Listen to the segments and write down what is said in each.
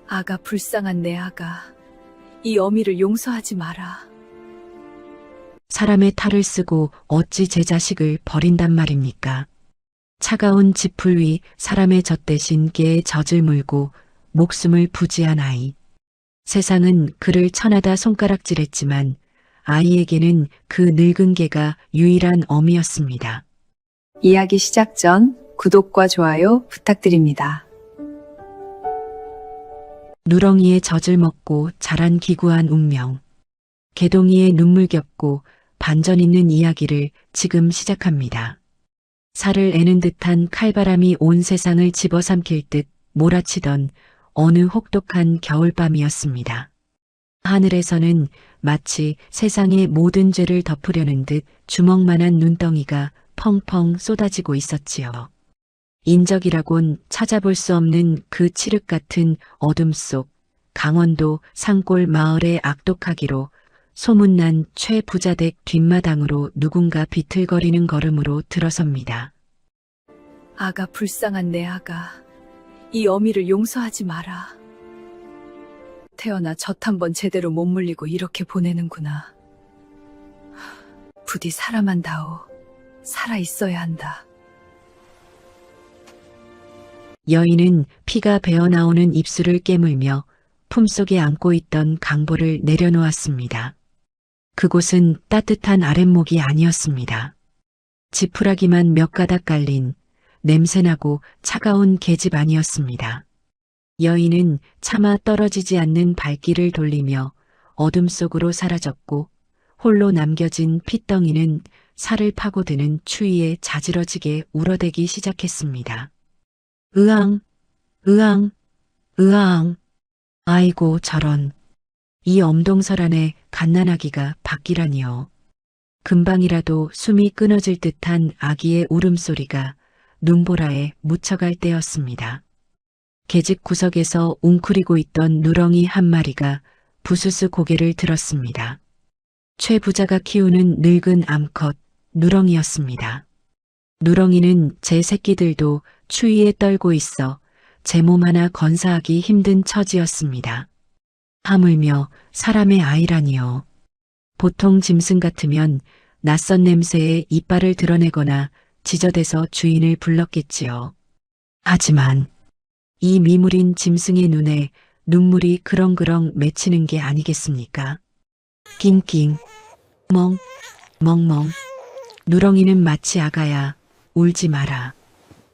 아가, 불쌍한 내 아가. 이 어미를 용서하지 마라. 사람의 탈을 쓰고 어찌 제 자식을 버린단 말입니까? 차가운 지풀 위 사람의 젖 대신 개의 젖을 물고 목숨을 부지한 아이. 세상은 그를 천하다 손가락질했지만 아이에게는 그 늙은 개가 유일한 어미였습니다. 이야기 시작 전 구독과 좋아요 부탁드립니다. 누렁이의 젖을 먹고 자란 기구한 운명. 개동이의 눈물겹고 반전 있는 이야기를 지금 시작합니다. 살을 애는 듯한 칼바람이 온 세상을 집어삼킬 듯 몰아치던 어느 혹독한 겨울밤이었습니다. 하늘에서는 마치 세상의 모든 죄를 덮으려는 듯 주먹만한 눈덩이가 펑펑 쏟아지고 있었지요. 인적이라곤 찾아볼 수 없는 그 칠흑 같은 어둠 속 강원도 산골 마을의 악독하기로 소문난 최부자댁 뒷마당으로 누군가 비틀거리는 걸음으로 들어섭니다. 아가, 불쌍한 내 아가. 이 어미를 용서하지 마라. 태어나 젖 한 번 제대로 못 물리고 이렇게 보내는구나. 부디 사람한다오. 살아 있어야 한다. 여인은 피가 배어나오는 입술을 깨물며 품속에 안고 있던 강보를 내려놓았습니다. 그곳은 따뜻한 아랫목이 아니었습니다. 지푸라기만 몇 가닥 깔린 냄새나고 차가운 계집 아니었습니다. 여인은 차마 떨어지지 않는 발길을 돌리며 어둠 속으로 사라졌고 홀로 남겨진 핏덩이는 살을 파고드는 추위에 자지러지게 울어대기 시작했습니다. 으앙, 으앙, 으앙. 아이고 저런. 이 엄동설 안에 갓난아기가 밖이라니요. 금방이라도 숨이 끊어질 듯한 아기의 울음소리가 눈보라에 묻혀갈 때였습니다. 계집 구석에서 웅크리고 있던 누렁이 한 마리가 부스스 고개를 들었습니다. 최 부자가 키우는 늙은 암컷 누렁이였습니다. 누렁이는 제 새끼들도 추위에 떨고 있어 제 몸 하나 건사하기 힘든 처지였습니다. 하물며 사람의 아이라니요. 보통 짐승 같으면 낯선 냄새에 이빨을 드러내거나 지저대서 주인을 불렀겠지요. 하지만 이 미물인 짐승의 눈에 눈물이 그렁그렁 맺히는 게 아니겠습니까? 낑낑, 멍, 멍멍. 누렁이는 마치 아가야, 울지 마라.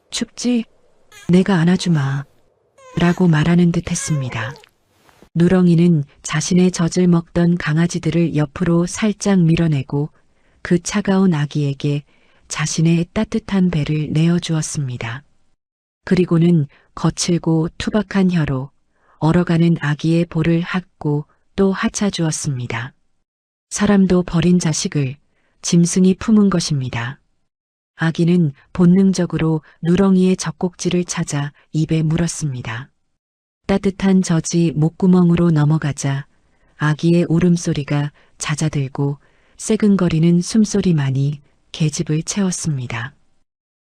춥지? 내가 안아주마. 라고 말하는 듯 했습니다. 누렁이는 자신의 젖을 먹던 강아지들을 옆으로 살짝 밀어내고 그 차가운 아기에게 자신의 따뜻한 배를 내어주었습니다. 그리고는 거칠고 투박한 혀로 얼어가는 아기의 볼을 핥고 또 핥아주었습니다. 사람도 버린 자식을 짐승이 품은 것입니다. 아기는 본능적으로 누렁이의 젖꼭지를 찾아 입에 물었습니다. 따뜻한 젖이 목구멍으로 넘어가자 아기의 울음소리가 잦아들고 새근거리는 숨소리만이 계집을 채웠습니다.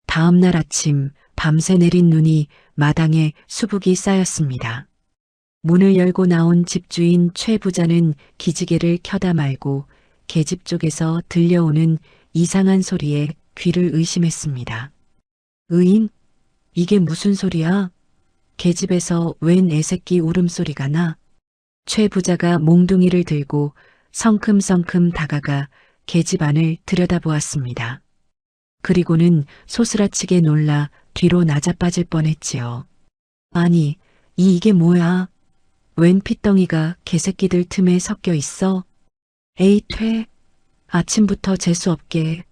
다음 날 아침 밤새 내린 눈이 마당에 수북이 쌓였습니다. 문을 열고 나온 집주인 최 부자는 기지개를 켜다 말고 계집 쪽에서 들려오는 이상한 소리에 귀를 의심했습니다. 의인? 이게 무슨 소리야? 계집에서 웬 애새끼 울음소리가 나? 최 부자가 몽둥이를 들고 성큼성큼 다가가 계집 안을 들여다보았습니다. 그리고는 소스라치게 놀라 뒤로 낮아빠질 뻔했지요. 아니, 이게 뭐야? 웬 핏덩이가 개새끼들 틈에 섞여 있어? 에이 퇴, 아침부터 재수없게.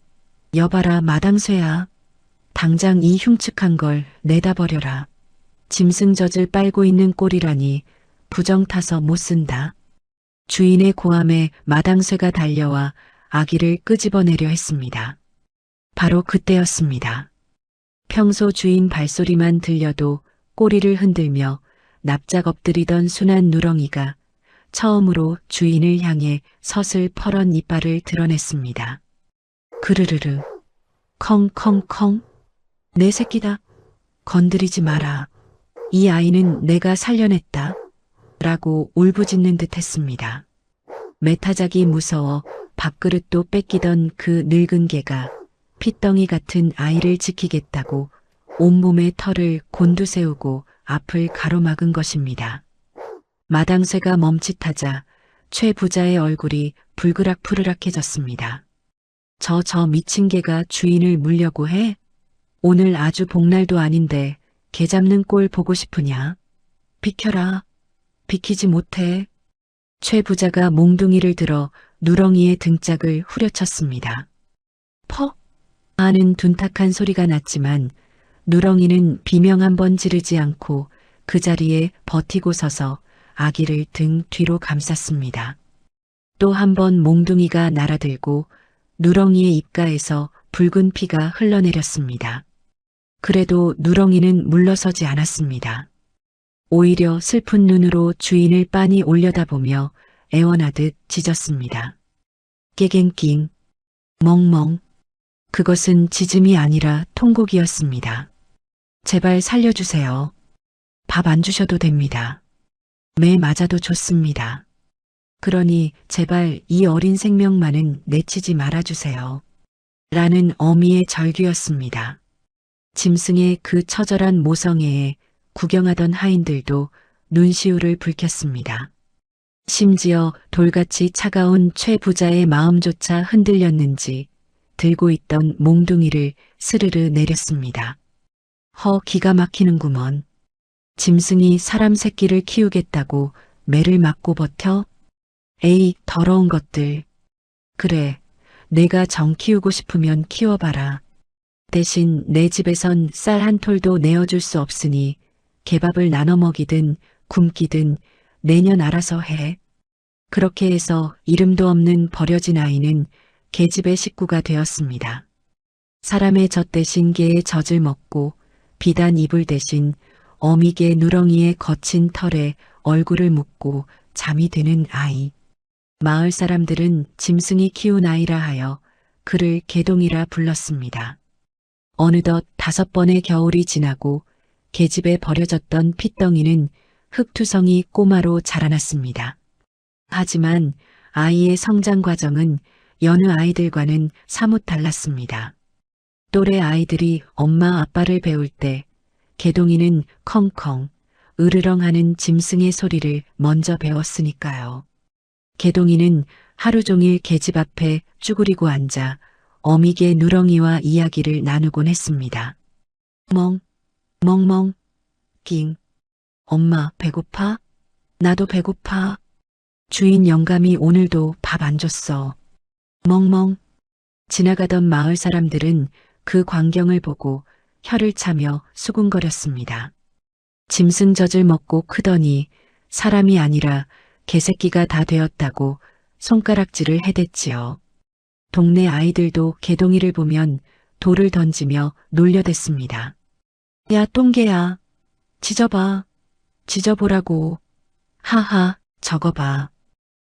여봐라 마당쇠야. 당장 이 흉측한 걸 내다 버려라. 짐승 젖을 빨고 있는 꼴이라니 부정 타서 못 쓴다. 주인의 고함에 마당쇠가 달려와 아기를 끄집어내려 했습니다. 바로 그때였습니다. 평소 주인 발소리만 들려도 꼬리를 흔들며 납작 엎드리던 순한 누렁이가 처음으로 주인을 향해 서슬 퍼런 이빨을 드러냈습니다. 그르르르, 컹컹컹, 내 새끼다. 건드리지 마라. 이 아이는 내가 살려냈다. 라고 울부짖는 듯 했습니다. 메타작이 무서워 밥그릇도 뺏기던 그 늙은 개가 핏덩이 같은 아이를 지키겠다고 온몸에 털을 곤두세우고 앞을 가로막은 것입니다. 마당쇠가 멈칫하자 최 부자의 얼굴이 불그락푸르락해졌습니다. 저 미친 개가 주인을 물려고 해? 오늘 아주 복날도 아닌데 개 잡는 꼴 보고 싶으냐? 비켜라. 비키지 못해. 최 부자가 몽둥이를 들어 누렁이의 등짝을 후려쳤습니다. 퍽! 하는 둔탁한 소리가 났지만 누렁이는 비명 한 번 지르지 않고 그 자리에 버티고 서서 아기를 등 뒤로 감쌌습니다. 또 한 번 몽둥이가 날아들고 누렁이의 입가에서 붉은 피가 흘러내렸습니다. 그래도 누렁이는 물러서지 않았습니다. 오히려 슬픈 눈으로 주인을 빤히 올려다보며 애원하듯 짖었습니다. 깨갱킹, 멍멍. 그것은 짖음이 아니라 통곡이었습니다. 제발 살려주세요. 밥 안 주셔도 됩니다. 매 맞아도 좋습니다. 그러니 제발 이 어린 생명만은 내치지 말아주세요. 라는 어미의 절규였습니다. 짐승의 그 처절한 모성애에 구경하던 하인들도 눈시울을 붉혔습니다. 심지어 돌같이 차가운 최 부자의 마음조차 흔들렸는지 들고 있던 몽둥이를 스르르 내렸습니다. 기가 막히는구먼. 짐승이 사람 새끼를 키우겠다고 매를 맞고 버텨? 에이, 더러운 것들. 그래, 내가 정 키우고 싶으면 키워봐라. 대신 내 집에선 쌀 한 톨도 내어줄 수 없으니 개밥을 나눠 먹이든 굶기든 내년 알아서 해. 그렇게 해서 이름도 없는 버려진 아이는 계집의 식구가 되었습니다. 사람의 젖 대신 개의 젖을 먹고 비단 이불 대신 어미개 누렁이의 거친 털에 얼굴을 묻고 잠이 드는 아이. 마을 사람들은 짐승이 키운 아이라 하여 그를 개동이라 불렀습니다. 어느덧 5번의 겨울이 지나고 계집에 버려졌던 핏덩이는 흙투성이 꼬마로 자라났습니다. 하지만 아이의 성장 과정은 여느 아이들과는 사뭇 달랐습니다. 또래 아이들이 엄마 아빠를 배울 때 개동이는 컹컹, 으르렁하는 짐승의 소리를 먼저 배웠으니까요. 개동이는 하루 종일 계집 앞에 쭈그리고 앉아 어미개 누렁이와 이야기를 나누곤 했습니다. 멍멍, 낑. 엄마 배고파? 나도 배고파. 주인 영감이 오늘도 밥 안 줬어. 멍멍. 지나가던 마을 사람들은 그 광경을 보고 혀를 차며 수군거렸습니다. 짐승 젖을 먹고 크더니 사람이 아니라 개새끼가 다 되었다고 손가락질을 해댔지요. 동네 아이들도 개동이를 보면 돌을 던지며 놀려댔습니다. 야, 똥개야. 짖어봐. 짖어보라고. 하하, 저거 봐.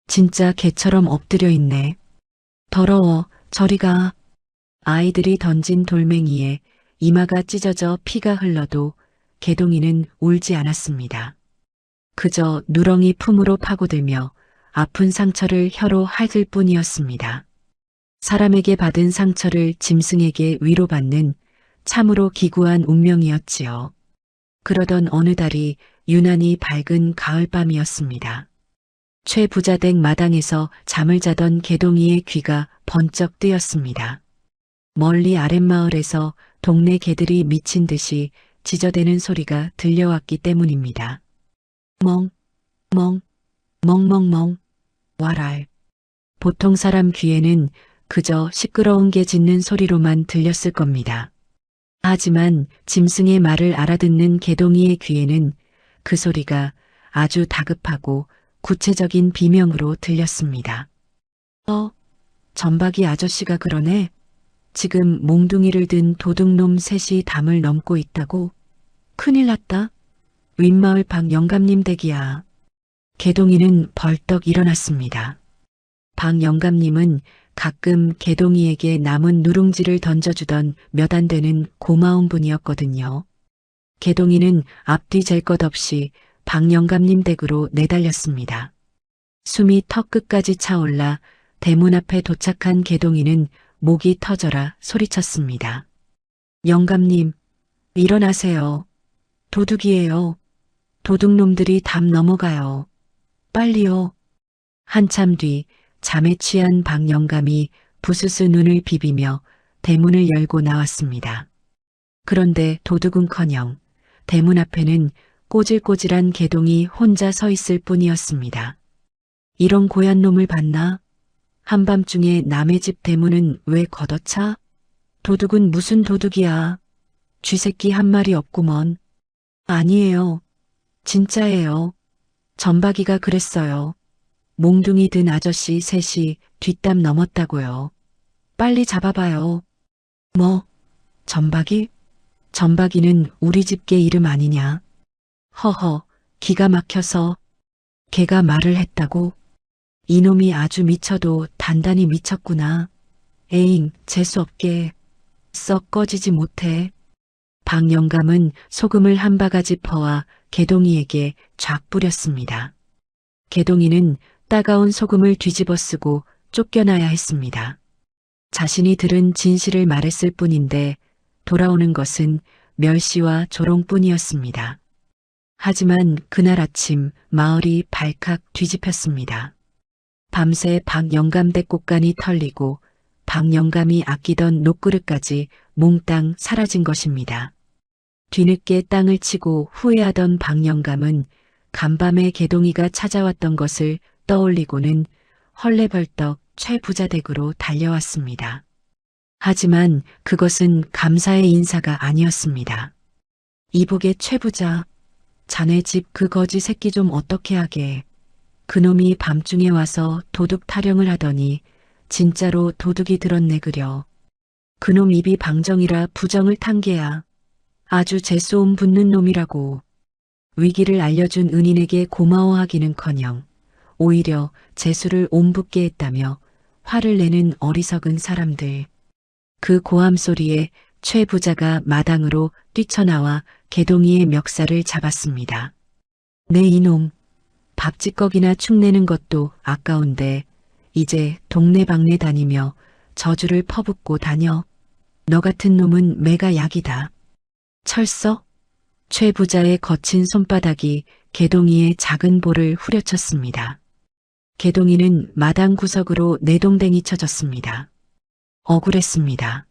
진짜 개처럼 엎드려 있네. 더러워, 저리 가. 아이들이 던진 돌멩이에 이마가 찢어져 피가 흘러도 개동이는 울지 않았습니다. 그저 누렁이 품으로 파고들며 아픈 상처를 혀로 핥을 뿐이었습니다. 사람에게 받은 상처를 짐승에게 위로받는 참으로 기구한 운명이었지요. 그러던 어느 달이 유난히 밝은 가을밤이었습니다. 최 부자댁 마당에서 잠을 자던 개동이의 귀가 번쩍 뜨였습니다. 멀리 아랫마을에서 동네 개들이 미친 듯이 짖어대는 소리가 들려왔기 때문입니다. 멍멍멍, 와랄. 보통 사람 귀에는 그저 시끄러운 개 짖는 소리로만 들렸을 겁니다. 하지만 짐승의 말을 알아듣는 개동이의 귀에는 그 소리가 아주 다급하고 구체적인 비명으로 들렸습니다. 전박이 아저씨가 그러네. 지금 몽둥이를 든 도둑놈 셋이 담을 넘고 있다고. 큰일 났다. 윗마을 박 영감님 댁이야. 개동이는 벌떡 일어났습니다. 박 영감님은 가끔 개동이에게 남은 누룽지를 던져주던 몇 안 되는 고마운 분이었거든요. 개동이는 앞뒤 잴 것 없이 박영감님 댁으로 내달렸습니다. 숨이 턱 끝까지 차올라 대문 앞에 도착한 개동이는 목이 터져라 소리쳤습니다. 영감님, 일어나세요. 도둑이에요. 도둑놈들이 담 넘어가요. 빨리요. 한참 뒤 잠에 취한 박영감이 부스스 눈을 비비며 대문을 열고 나왔습니다. 그런데 도둑은커녕 대문 앞에는 꼬질꼬질한 개동이 혼자 서 있을 뿐이었습니다. 이런 고얀 놈을 봤나? 한밤중에 남의 집 대문은 왜 걷어차? 도둑은 무슨 도둑이야? 쥐새끼 한 마리 없구먼. 아니에요. 진짜예요. 전박이가 그랬어요. 몽둥이 든 아저씨 셋이 뒷담 넘었다고요. 빨리 잡아봐요. 뭐? 전박이? 전박이는 우리 집개 이름 아니냐? 허허, 기가 막혀서. 걔가 말을 했다고? 이놈이 아주 미쳐도 단단히 미쳤구나. 에잉, 재수없게. 썩 꺼지지 못해. 박영감은 소금을 한 바가지 퍼와 개동이에게 쫙 뿌렸습니다. 개동이는 따가운 소금을 뒤집어 쓰고 쫓겨나야 했습니다. 자신이 들은 진실을 말했을 뿐인데 돌아오는 것은 멸시와 조롱뿐이었습니다. 하지만 그날 아침 마을이 발칵 뒤집혔습니다. 밤새 박영감 댁 곳간이 털리고 박영감이 아끼던 녹그릇까지 몽땅 사라진 것입니다. 뒤늦게 땅을 치고 후회하던 박영감은 간밤에 개동이가 찾아왔던 것을 떠올리고는 헐레벌떡 최부자 댁으로 달려왔습니다. 하지만 그것은 감사의 인사가 아니었습니다. 이복의 최부자, 자네 집 그 거지 새끼 좀 어떻게 하게. 그놈이 밤중에 와서 도둑 타령을 하더니 진짜로 도둑이 들었네 그려. 그놈 입이 방정이라 부정을 탄 게야. 아주 재수옴 붙는 놈이라고. 위기를 알려준 은인에게 고마워하기는커녕 오히려 재수를 옴붙게 했다며 화를 내는 어리석은 사람들. 그 고함 소리에 최 부자가 마당으로 뛰쳐나와 개동이의 멱살을 잡았습니다. 네 이놈, 밥찌꺼기나 축내는 것도 아까운데 이제 동네방네 다니며 저주를 퍼붓고 다녀. 너 같은 놈은 매가 약이다. 철서? 최 부자의 거친 손바닥이 개동이의 작은 볼을 후려쳤습니다. 개동이는 마당 구석으로 내동댕이 쳐졌습니다. 억울했습니다.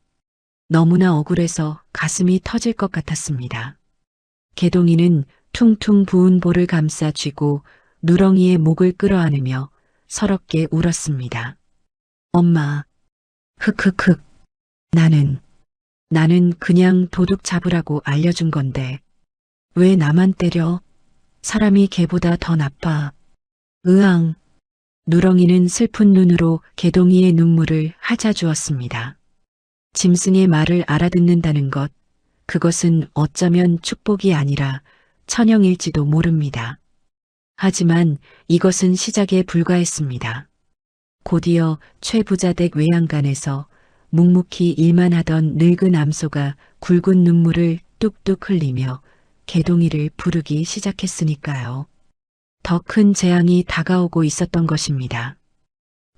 너무나 억울해서 가슴이 터질 것 같았습니다. 개동이는 퉁퉁 부은 볼을 감싸 쥐고 누렁이의 목을 끌어안으며 서럽게 울었습니다. 엄마, 흑흑흑, 나는 그냥 도둑 잡으라고 알려준 건데 왜 나만 때려? 사람이 개보다 더 나빠. 으앙. 누렁이는 슬픈 눈으로 개동이의 눈물을 핥아주었습니다. 짐승의 말을 알아듣는다는 것, 그것은 어쩌면 축복이 아니라 천형일지도 모릅니다. 하지만 이것은 시작에 불과했습니다. 곧이어 최 부자댁 외양간에서 묵묵히 일만 하던 늙은 암소가 굵은 눈물을 뚝뚝 흘리며 개동이를 부르기 시작했으니까요. 더 큰 재앙이 다가오고 있었던 것입니다.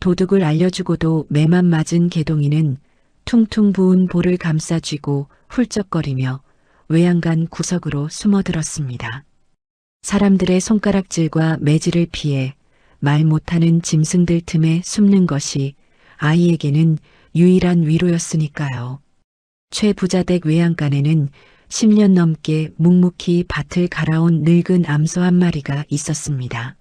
도둑을 알려주고도 매만 맞은 개동이는 퉁퉁 부은 볼을 감싸 쥐고 훌쩍거리며 외양간 구석으로 숨어들었습니다. 사람들의 손가락질과 매질을 피해 말 못하는 짐승들 틈에 숨는 것이 아이에게는 유일한 위로였으니까요. 최 부자댁 외양간에는 10년 넘게 묵묵히 밭을 갈아온 늙은 암소 한 마리가 있었습니다.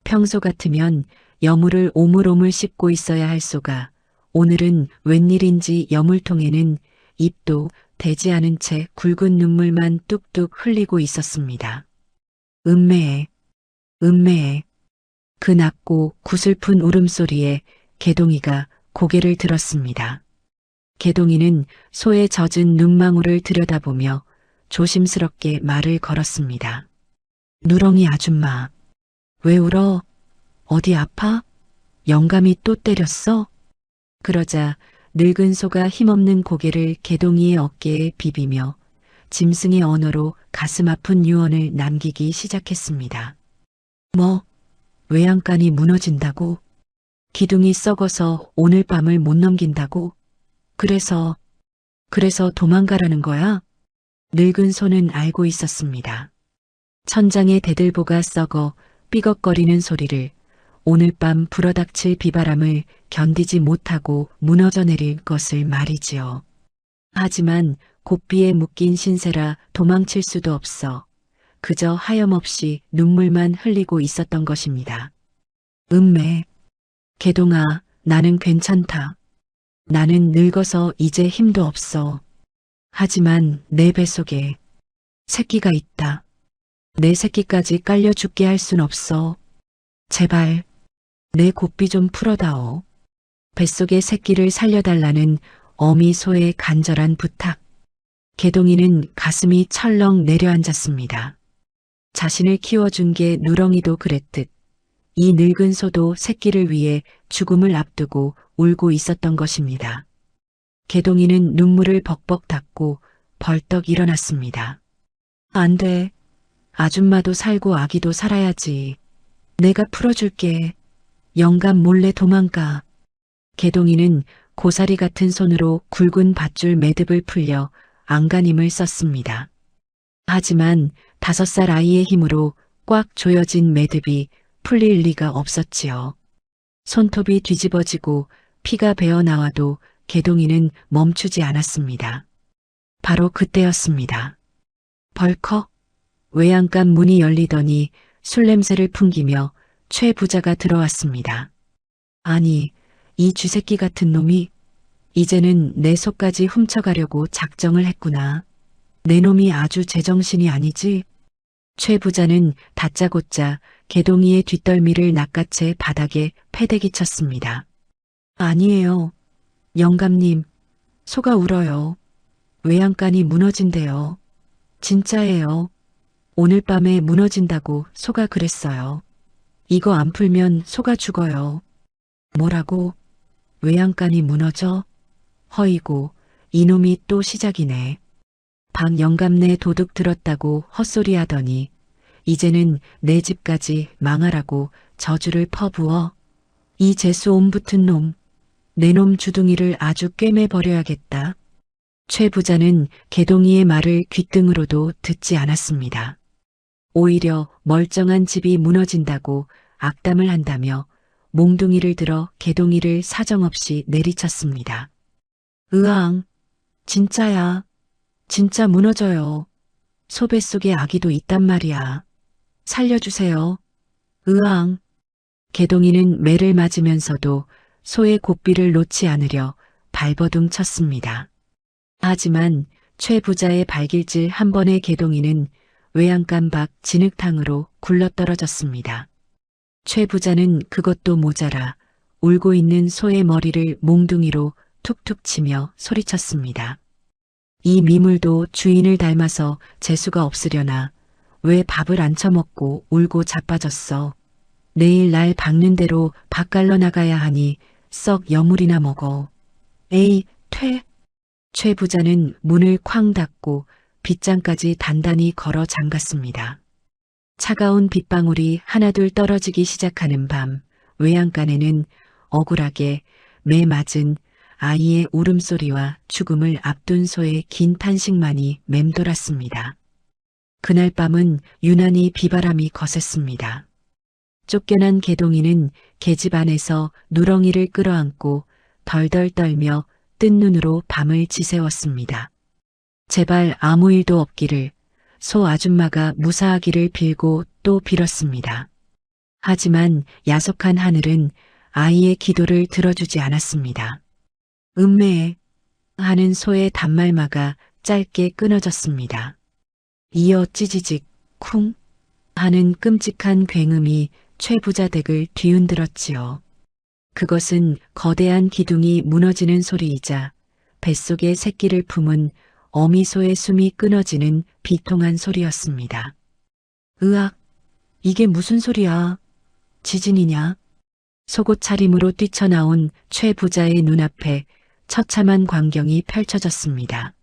평소 같으면 여물을 오물오물 씹고 있어야 할 소가 오늘은 웬일인지 여물통에는 입도 대지 않은 채 굵은 눈물만 뚝뚝 흘리고 있었습니다. 음매에, 음매에. 그 낮고 구슬픈 울음소리에 개동이가 고개를 들었습니다. 개동이는 소의 젖은 눈망울을 들여다보며 조심스럽게 말을 걸었습니다. 누렁이 아줌마, 왜 울어? 어디 아파? 영감이 또 때렸어? 그러자 늙은 소가 힘없는 고개를 개동이의 어깨에 비비며 짐승의 언어로 가슴 아픈 유언을 남기기 시작했습니다. 뭐, 외양간이 무너진다고? 기둥이 썩어서 오늘 밤을 못 넘긴다고? 그래서 도망가라는 거야? 늙은 소는 알고 있었습니다. 천장의 대들보가 썩어 삐걱거리는 소리를, 오늘 밤 불어닥칠 비바람을 견디지 못하고 무너져 내릴 것을 말이지요. 하지만 고삐에 묶인 신세라 도망칠 수도 없어 그저 하염없이 눈물만 흘리고 있었던 것입니다. 음매, 개동아, 나는 괜찮다. 나는 늙어서 이제 힘도 없어. 하지만 내 뱃속에 새끼가 있다. 내 새끼까지 깔려 죽게 할 순 없어. 제발 내 고삐 좀 풀어다오. 뱃속의 새끼를 살려달라는 어미 소의 간절한 부탁. 개동이는 가슴이 철렁 내려앉았습니다. 자신을 키워준 게 누렁이도 그랬듯 이 늙은 소도 새끼를 위해 죽음을 앞두고 울고 있었던 것입니다. 개동이는 눈물을 벅벅 닦고 벌떡 일어났습니다. 안 돼. 아줌마도 살고 아기도 살아야지. 내가 풀어줄게. 영감 몰래 도망가. 개동이는 고사리 같은 손으로 굵은 밧줄 매듭을 풀려 안간힘을 썼습니다. 하지만 5살 아이의 힘으로 꽉 조여진 매듭이 풀릴 리가 없었지요. 손톱이 뒤집어지고 피가 배어 나와도 개동이는 멈추지 않았습니다. 바로 그때였습니다. 벌컥 외양간 문이 열리더니 술 냄새를 풍기며 최 부자가 들어왔습니다. 아니, 이 쥐새끼 같은 놈이 이제는 내 속까지 훔쳐가려고 작정을 했구나. 내 놈이 아주 제정신이 아니지? 최 부자는 다짜고짜 개동이의 뒷덜미를 낚아채 바닥에 패대기 쳤습니다. 아니에요. 영감님, 소가 울어요. 외양간이 무너진대요. 진짜예요. 오늘 밤에 무너진다고 소가 그랬어요. 이거 안 풀면 소가 죽어요. 뭐라고? 외양간이 무너져? 허이고 이놈이 또 시작이네. 박 영감네 도둑 들었다고 헛소리하더니 이제는 내 집까지 망하라고 저주를 퍼부어. 이 재수 옴붙은 놈, 내 놈 주둥이를 아주 꿰매버려야겠다. 최 부자는 개동이의 말을 귓등으로도 듣지 않았습니다. 오히려 멀쩡한 집이 무너진다고 악담을 한다며 몽둥이를 들어 개동이를 사정없이 내리쳤습니다. 으앙, 진짜야. 진짜 무너져요. 소 뱃속에 아기도 있단 말이야. 살려주세요. 으앙. 개동이는 매를 맞으면서도 소의 고삐를 놓지 않으려 발버둥 쳤습니다. 하지만 최 부자의 발길질 한 번에 개동이는 외양간 밖 진흙탕으로 굴러떨어졌습니다. 최 부자는 그것도 모자라 울고 있는 소의 머리를 몽둥이로 툭툭 치며 소리쳤습니다. 이 미물도 주인을 닮아서 재수가 없으려나 왜 밥을 안 처먹고 울고 자빠졌어. 내일 날 박는 대로 밥 갈러 나가야 하니 썩 여물이나 먹어. 에이, 퇴. 최 부자는 문을 쾅 닫고 빗장까지 단단히 걸어 잠갔습니다. 차가운 빗방울이 하나둘 떨어지기 시작하는 밤, 외양간에는 억울하게 매 맞은 아이의 울음소리와 죽음을 앞둔 소의 긴 탄식만이 맴돌았습니다. 그날 밤은 유난히 비바람이 거셌습니다. 쫓겨난 개동이는 계집 안에서 누렁이를 끌어안고 덜덜 떨며 뜬 눈으로 밤을 지새웠습니다. 제발 아무 일도 없기를, 소 아줌마가 무사하기를 빌고 또 빌었습니다. 하지만 야속한 하늘은 아이의 기도를 들어주지 않았습니다. 음매에 하는 소의 단말마가 짧게 끊어졌습니다. 이어 찌지직 쿵 하는 끔찍한 굉음이 최 부자 댁을 뒤흔들었지요. 그것은 거대한 기둥이 무너지는 소리이자 뱃속에 새끼를 품은 어미소의 숨이 끊어지는 비통한 소리였습니다. 으악, 이게 무슨 소리야? 지진이냐? 속옷 차림으로 뛰쳐나온 최 부자의 눈앞에 처참한 광경이 펼쳐졌습니다.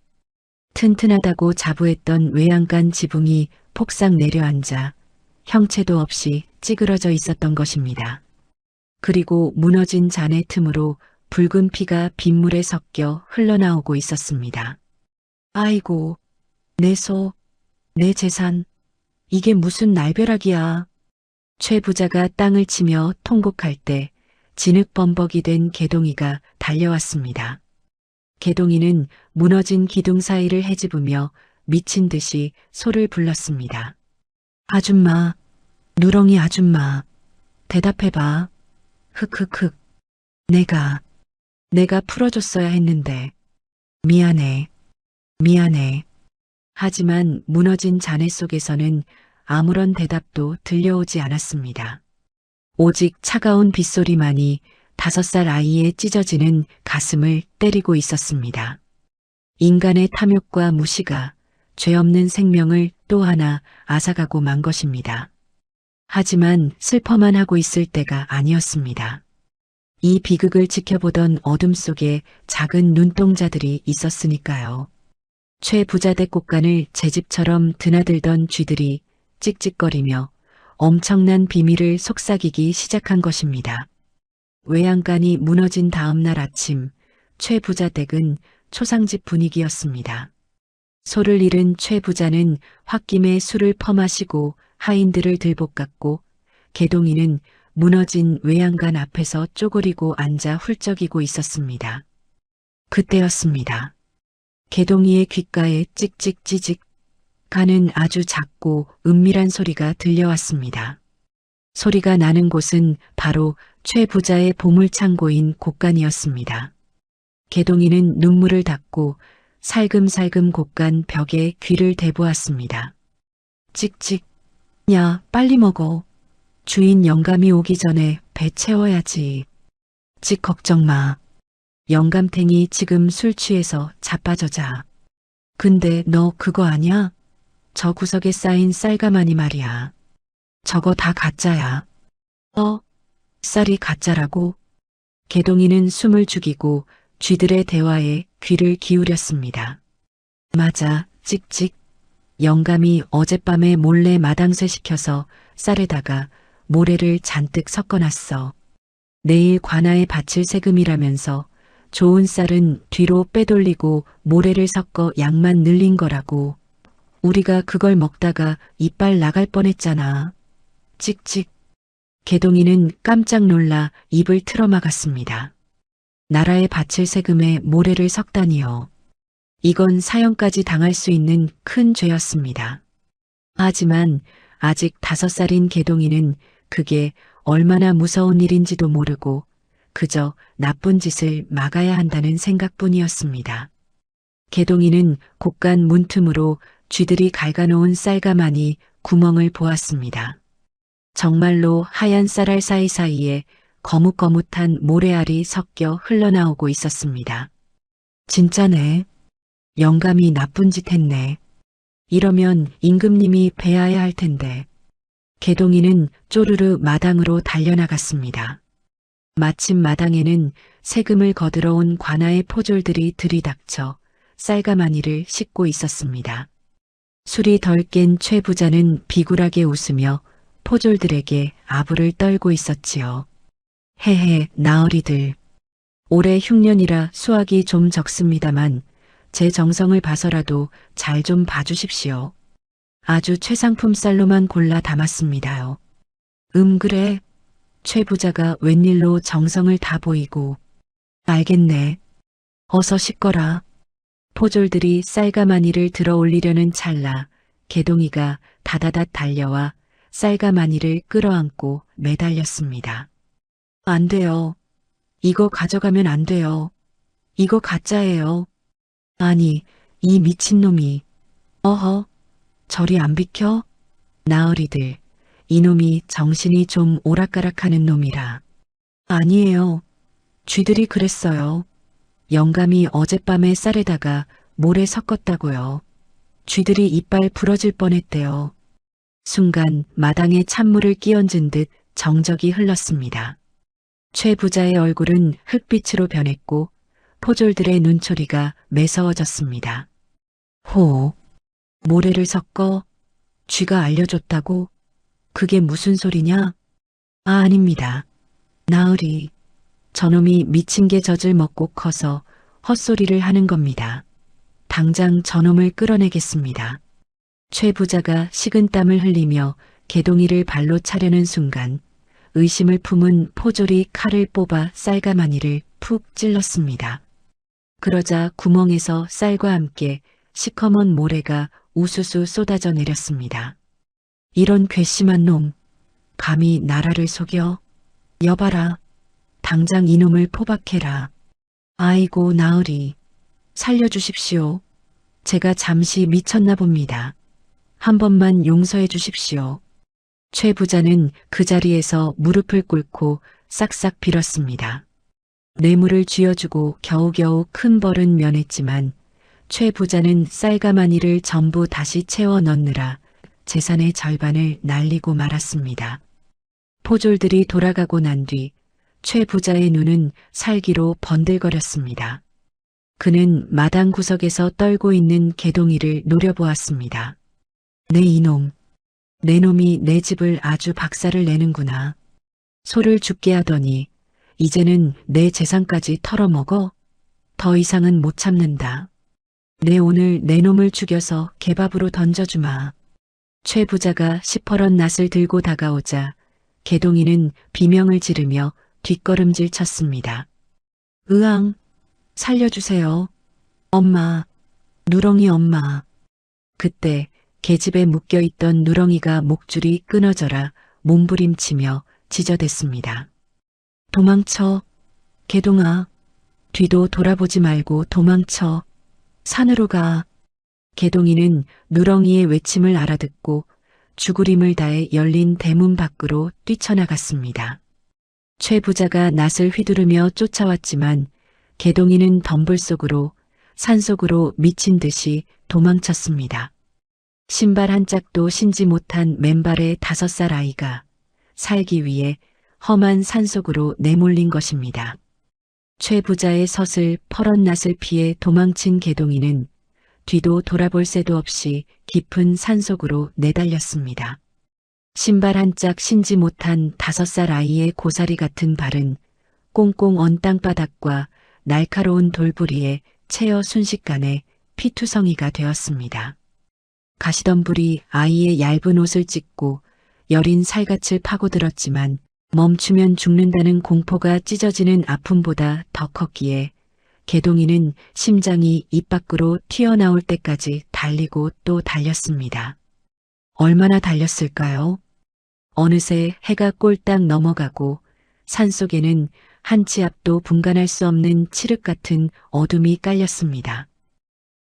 튼튼하다고 자부했던 외양간 지붕이 폭삭 내려앉아 형체도 없이 찌그러져 있었던 것입니다. 그리고 무너진 잔의 틈으로 붉은 피가 빗물에 섞여 흘러나오고 있었습니다. 아이고, 내 소, 내 재산, 이게 무슨 날벼락이야. 최 부자가 땅을 치며 통곡할 때 진흙범벅이 된 개동이가 달려왔습니다. 개동이는 무너진 기둥 사이를 헤집으며 미친 듯이 소를 불렀습니다. 아줌마, 누렁이 아줌마, 대답해봐. 흑흑흑, 내가 풀어줬어야 했는데. 미안해, 미안해. 하지만 무너진 잔해 속에서는 아무런 대답도 들려오지 않았습니다. 오직 차가운 빗소리만이 5살 아이의 찢어지는 가슴을 때리고 있었습니다. 인간의 탐욕과 무시가 죄 없는 생명을 또 하나 앗아가고 만 것입니다. 하지만 슬퍼만 하고 있을 때가 아니었습니다. 이 비극을 지켜보던 어둠 속에 작은 눈동자들이 있었으니까요. 최 부자댁 곳간을 제 집처럼 드나들던 쥐들이 찍찍거리며 엄청난 비밀을 속삭이기 시작한 것입니다. 외양간이 무너진 다음 날 아침, 최 부자댁은 초상집 분위기였습니다. 소를 잃은 최 부자는 홧김에 술을 퍼마시고 하인들을 들볶았고, 개동이는 무너진 외양간 앞에서 쪼그리고 앉아 훌쩍이고 있었습니다. 그때였습니다. 개동이의 귓가에 찍찍 가는 아주 작고 은밀한 소리가 들려왔습니다. 소리가 나는 곳은 바로 최 부자의 보물창고인 곳간이었습니다. 개동이는 눈물을 닦고 살금살금 곳간 벽에 귀를 대보았습니다. 찍찍, 야, 빨리 먹어. 주인 영감이 오기 전에 배 채워야지. 찍 걱정 마. 영감탱이 지금 술 취해서 자빠져 자. 근데 너 그거 아냐? 저 구석에 쌓인 쌀가마니 말이야. 저거 다 가짜야. 쌀이 가짜라고? 개동이는 숨을 죽이고 쥐들의 대화에 귀를 기울였습니다. 맞아, 찍찍. 영감이 어젯밤에 몰래 마당쇠 시켜서 쌀에다가 모래를 잔뜩 섞어놨어. 내일 관아에 바칠 세금이라면서 좋은 쌀은 뒤로 빼돌리고 모래를 섞어 양만 늘린 거라고. 우리가 그걸 먹다가 이빨 나갈 뻔했잖아. 찍찍. 개동이는 깜짝 놀라 입을 틀어막았습니다. 나라에 바칠 세금에 모래를 섞다니요. 이건 사형까지 당할 수 있는 큰 죄였습니다. 하지만 아직 5살인 개동이는 그게 얼마나 무서운 일인지도 모르고 그저 나쁜 짓을 막아야 한다는 생각뿐이었습니다. 개동이는 곳간 문틈으로 쥐들이 갉아놓은 쌀가마니 구멍을 보았습니다. 정말로 하얀 쌀알 사이사이에 거뭇거뭇한 모래알이 섞여 흘러나오고 있었습니다. 진짜네. 영감이 나쁜 짓 했네. 이러면 임금님이 배아야 할 텐데. 개동이는 쪼르르 마당으로 달려나갔습니다. 마침 마당에는 세금을 거들어 온 관아의 포졸들이 들이닥쳐 쌀가마니를 씻고 있었습니다. 술이 덜 깬 최 부자는 비굴하게 웃으며 포졸들에게 아부를 떨고 있었지요. 헤헤, 나으리들. 올해 흉년이라 수확이 좀 적습니다만 제 정성을 봐서라도 잘 좀 봐주십시오. 아주 최상품 쌀로만 골라 담았습니다요. 그래. 최 부자가 웬일로 정성을 다 보이고. 알겠네. 어서 씻거라. 포졸들이 쌀가마니를 들어 올리려는 찰나 개동이가 다다닥 달려와 쌀가마니를 끌어안고 매달렸습니다. 안 돼요. 이거 가져가면 안 돼요. 이거 가짜예요. 아니, 이 미친놈이. 어허, 저리 안 비켜? 나으리들, 이놈이 정신이 좀 오락가락하는 놈이라. 아니에요. 쥐들이 그랬어요. 영감이 어젯밤에 쌀에다가 모래 섞었다고요. 쥐들이 이빨 부러질 뻔했대요. 순간 마당에 찬물을 끼얹은 듯 정적이 흘렀습니다. 최 부자의 얼굴은 흙빛으로 변했고 포졸들의 눈초리가 매서워졌습니다. 호. 모래를 섞어 쥐가 알려줬다고? 그게 무슨 소리냐? 아, 아닙니다. 나으리. 저놈이 미친 개 젖을 먹고 커서 헛소리를 하는 겁니다. 당장 저놈을 끌어내겠습니다. 최 부자가 식은땀을 흘리며 개동이를 발로 차려는 순간 의심을 품은 포졸이 칼을 뽑아 쌀가마니를 푹 찔렀습니다. 그러자 구멍에서 쌀과 함께 시커먼 모래가 우수수 쏟아져 내렸습니다. 이런 괘씸한 놈, 감히 나라를 속여? 여봐라, 당장 이놈을 포박해라. 아이고 나으리, 살려주십시오. 제가 잠시 미쳤나 봅니다. 한 번만 용서해 주십시오. 최 부자는 그 자리에서 무릎을 꿇고 싹싹 빌었습니다. 뇌물을 쥐어주고 겨우겨우 큰 벌은 면했지만 최 부자는 쌀가마니를 전부 다시 채워 넣느라 재산의 절반을 날리고 말았습니다. 포졸들이 돌아가고 난 뒤 최 부자의 눈은 살기로 번들거렸습니다. 그는 마당 구석에서 떨고 있는 개동이를 노려보았습니다. 내 이놈, 내 놈이 내 집을 아주 박살을 내는구나. 소를 죽게 하더니 이제는 내 재산까지 털어먹어? 더 이상은 못 참는다. 내 오늘 내 놈을 죽여서 개밥으로 던져주마. 최 부자가 시퍼런 낫을 들고 다가오자 개동이는 비명을 지르며 뒷걸음질 쳤습니다. 으앙, 살려주세요. 엄마, 누렁이 엄마. 그때 계집에 묶여있던 누렁이가 목줄이 끊어져라 몸부림치며 지저댔습니다. 도망쳐, 개동아. 뒤도 돌아보지 말고 도망쳐. 산으로 가. 개동이는 누렁이의 외침을 알아듣고 죽으림을 다해 열린 대문 밖으로 뛰쳐나갔습니다. 최 부자가 낫을 휘두르며 쫓아왔지만 개동이는 덤불 속으로 산속으로 미친 듯이 도망쳤습니다. 신발 한 짝도 신지 못한 맨발의 5살 아이가 살기 위해 험한 산속으로 내몰린 것입니다. 최 부자의 섯을 퍼런 낫을 피해 도망친 개동이는 뒤도 돌아볼 새도 없이 깊은 산속으로 내달렸습니다. 신발 한 짝 신지 못한 5살 아이의 고사리 같은 발은 꽁꽁 언 땅바닥과 날카로운 돌부리에 채어 순식간에 피투성이가 되었습니다. 가시덤불이 아이의 얇은 옷을 찢고 여린 살갗을 파고들었지만 멈추면 죽는다는 공포가 찢어지는 아픔보다 더 컸기에 개동이는 심장이 입 밖으로 튀어나올 때까지 달리고 또 달렸습니다. 얼마나 달렸을까요? 어느새 해가 꼴딱 넘어가고 산속에는 한 치 앞도 분간할 수 없는 칠흑 같은 어둠이 깔렸습니다.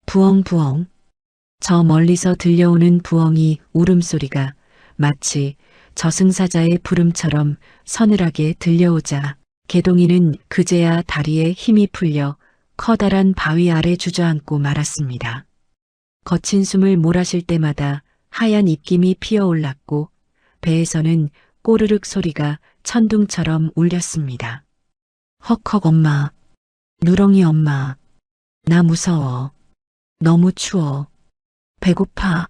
부엉부엉. 저 멀리서 들려오는 부엉이 울음소리가 마치 저승사자의 부름처럼 서늘하게 들려오자 개동이는 그제야 다리에 힘이 풀려 커다란 바위 아래 주저앉고 말았습니다. 거친 숨을 몰아쉴 때마다 하얀 입김이 피어올랐고 배에서는 꼬르륵 소리가 천둥처럼 울렸습니다. 헉헉 엄마, 누렁이 엄마, 나 무서워. 너무 추워. 배고파.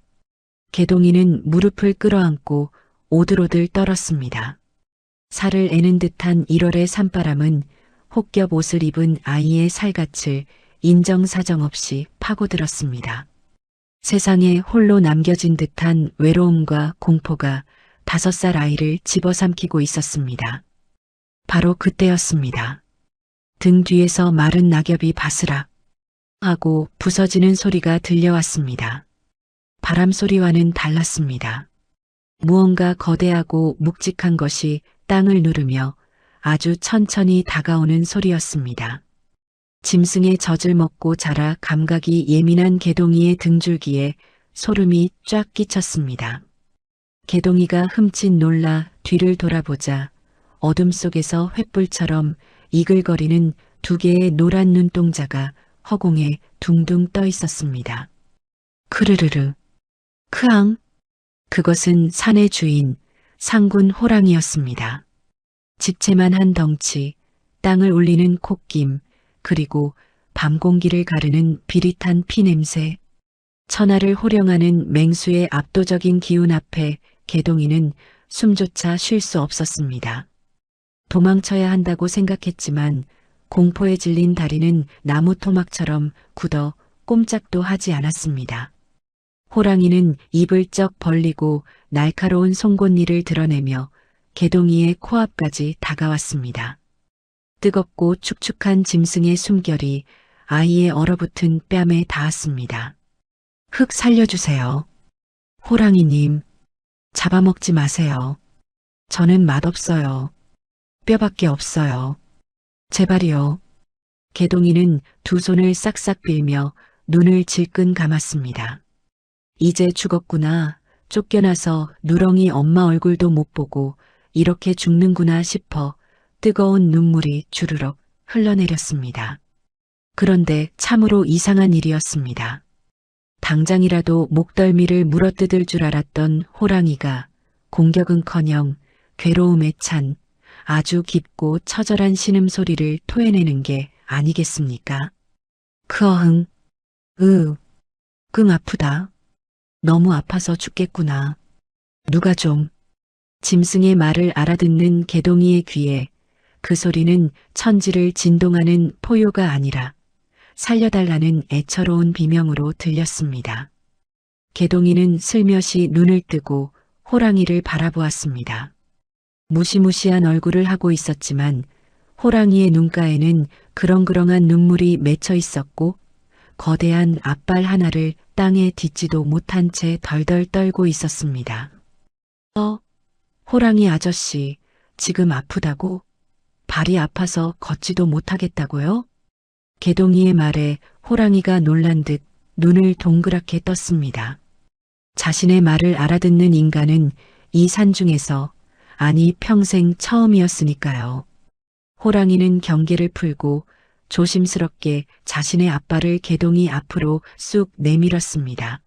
개동이는 무릎을 끌어안고 오들오들 떨었습니다. 살을 애는 듯한 1월의 산바람은 혹겹 옷을 입은 아이의 살갗을 인정사정 없이 파고들었습니다. 세상에 홀로 남겨진 듯한 외로움과 공포가 5살 아이를 집어삼키고 있었습니다. 바로 그때였습니다. 등 뒤에서 마른 낙엽이 바스락 하고 부서지는 소리가 들려왔습니다. 바람 소리와는 달랐습니다. 무언가 거대하고 묵직한 것이 땅을 누르며 아주 천천히 다가오는 소리였습니다. 짐승의 젖을 먹고 자라 감각이 예민한 개동이의 등줄기에 소름이 쫙 끼쳤습니다. 개동이가 흠칫 놀라 뒤를 돌아보자 어둠 속에서 횃불처럼 이글거리는 2개의 노란 눈동자가 허공에 둥둥 떠 있었습니다. 크르르르. 크앙. 그것은 산의 주인 상군 호랑이였습니다. 집채만 한 덩치, 땅을 울리는 콧김, 그리고 밤 공기를 가르는 비릿한 피냄새. 천하를 호령하는 맹수의 압도적인 기운 앞에 개동이는 숨조차 쉴 수 없었습니다. 도망쳐야 한다고 생각했지만 공포에 질린 다리는 나무 토막처럼 굳어 꼼짝도 하지 않았습니다. 호랑이는 입을 쩍 벌리고 날카로운 송곳니를 드러내며 개동이의 코앞까지 다가왔습니다. 뜨겁고 축축한 짐승의 숨결이 아이의 얼어붙은 뺨에 닿았습니다. 흙 살려주세요. 호랑이님, 잡아먹지 마세요. 저는 맛없어요. 뼈밖에 없어요. 제발이요. 개동이는 두 손을 싹싹 빌며 눈을 질끈 감았습니다. 이제 죽었구나. 쫓겨나서 누렁이 엄마 얼굴도 못 보고 이렇게 죽는구나 싶어 뜨거운 눈물이 주르륵 흘러내렸습니다. 그런데 참으로 이상한 일이었습니다. 당장이라도 목덜미를 물어뜯을 줄 알았던 호랑이가 공격은커녕 괴로움에 찬 아주 깊고 처절한 신음소리를 토해내는 게 아니겠습니까? 크어흥, 끙 아프다. 너무 아파서 죽겠구나. 누가 좀. 짐승의 말을 알아듣는 개동이의 귀에 그 소리는 천지를 진동하는 포효가 아니라 살려달라는 애처로운 비명으로 들렸습니다. 개동이는 슬며시 눈을 뜨고 호랑이를 바라보았습니다. 무시무시한 얼굴을 하고 있었지만 호랑이의 눈가에는 그렁그렁한 눈물이 맺혀 있었고 거대한 앞발 하나를 땅에 딛지도 못한 채 덜덜 떨고 있었습니다. 호랑이 아저씨, 지금 아프다고? 발이 아파서 걷지도 못하겠다고요? 개동이의 말에 호랑이가 놀란 듯 눈을 동그랗게 떴습니다. 자신의 말을 알아듣는 인간은 이 산중에서, 아니 평생 처음이었으니까요. 호랑이는 경계를 풀고 조심스럽게 자신의 앞발을 개동이 앞으로 쑥 내밀었습니다.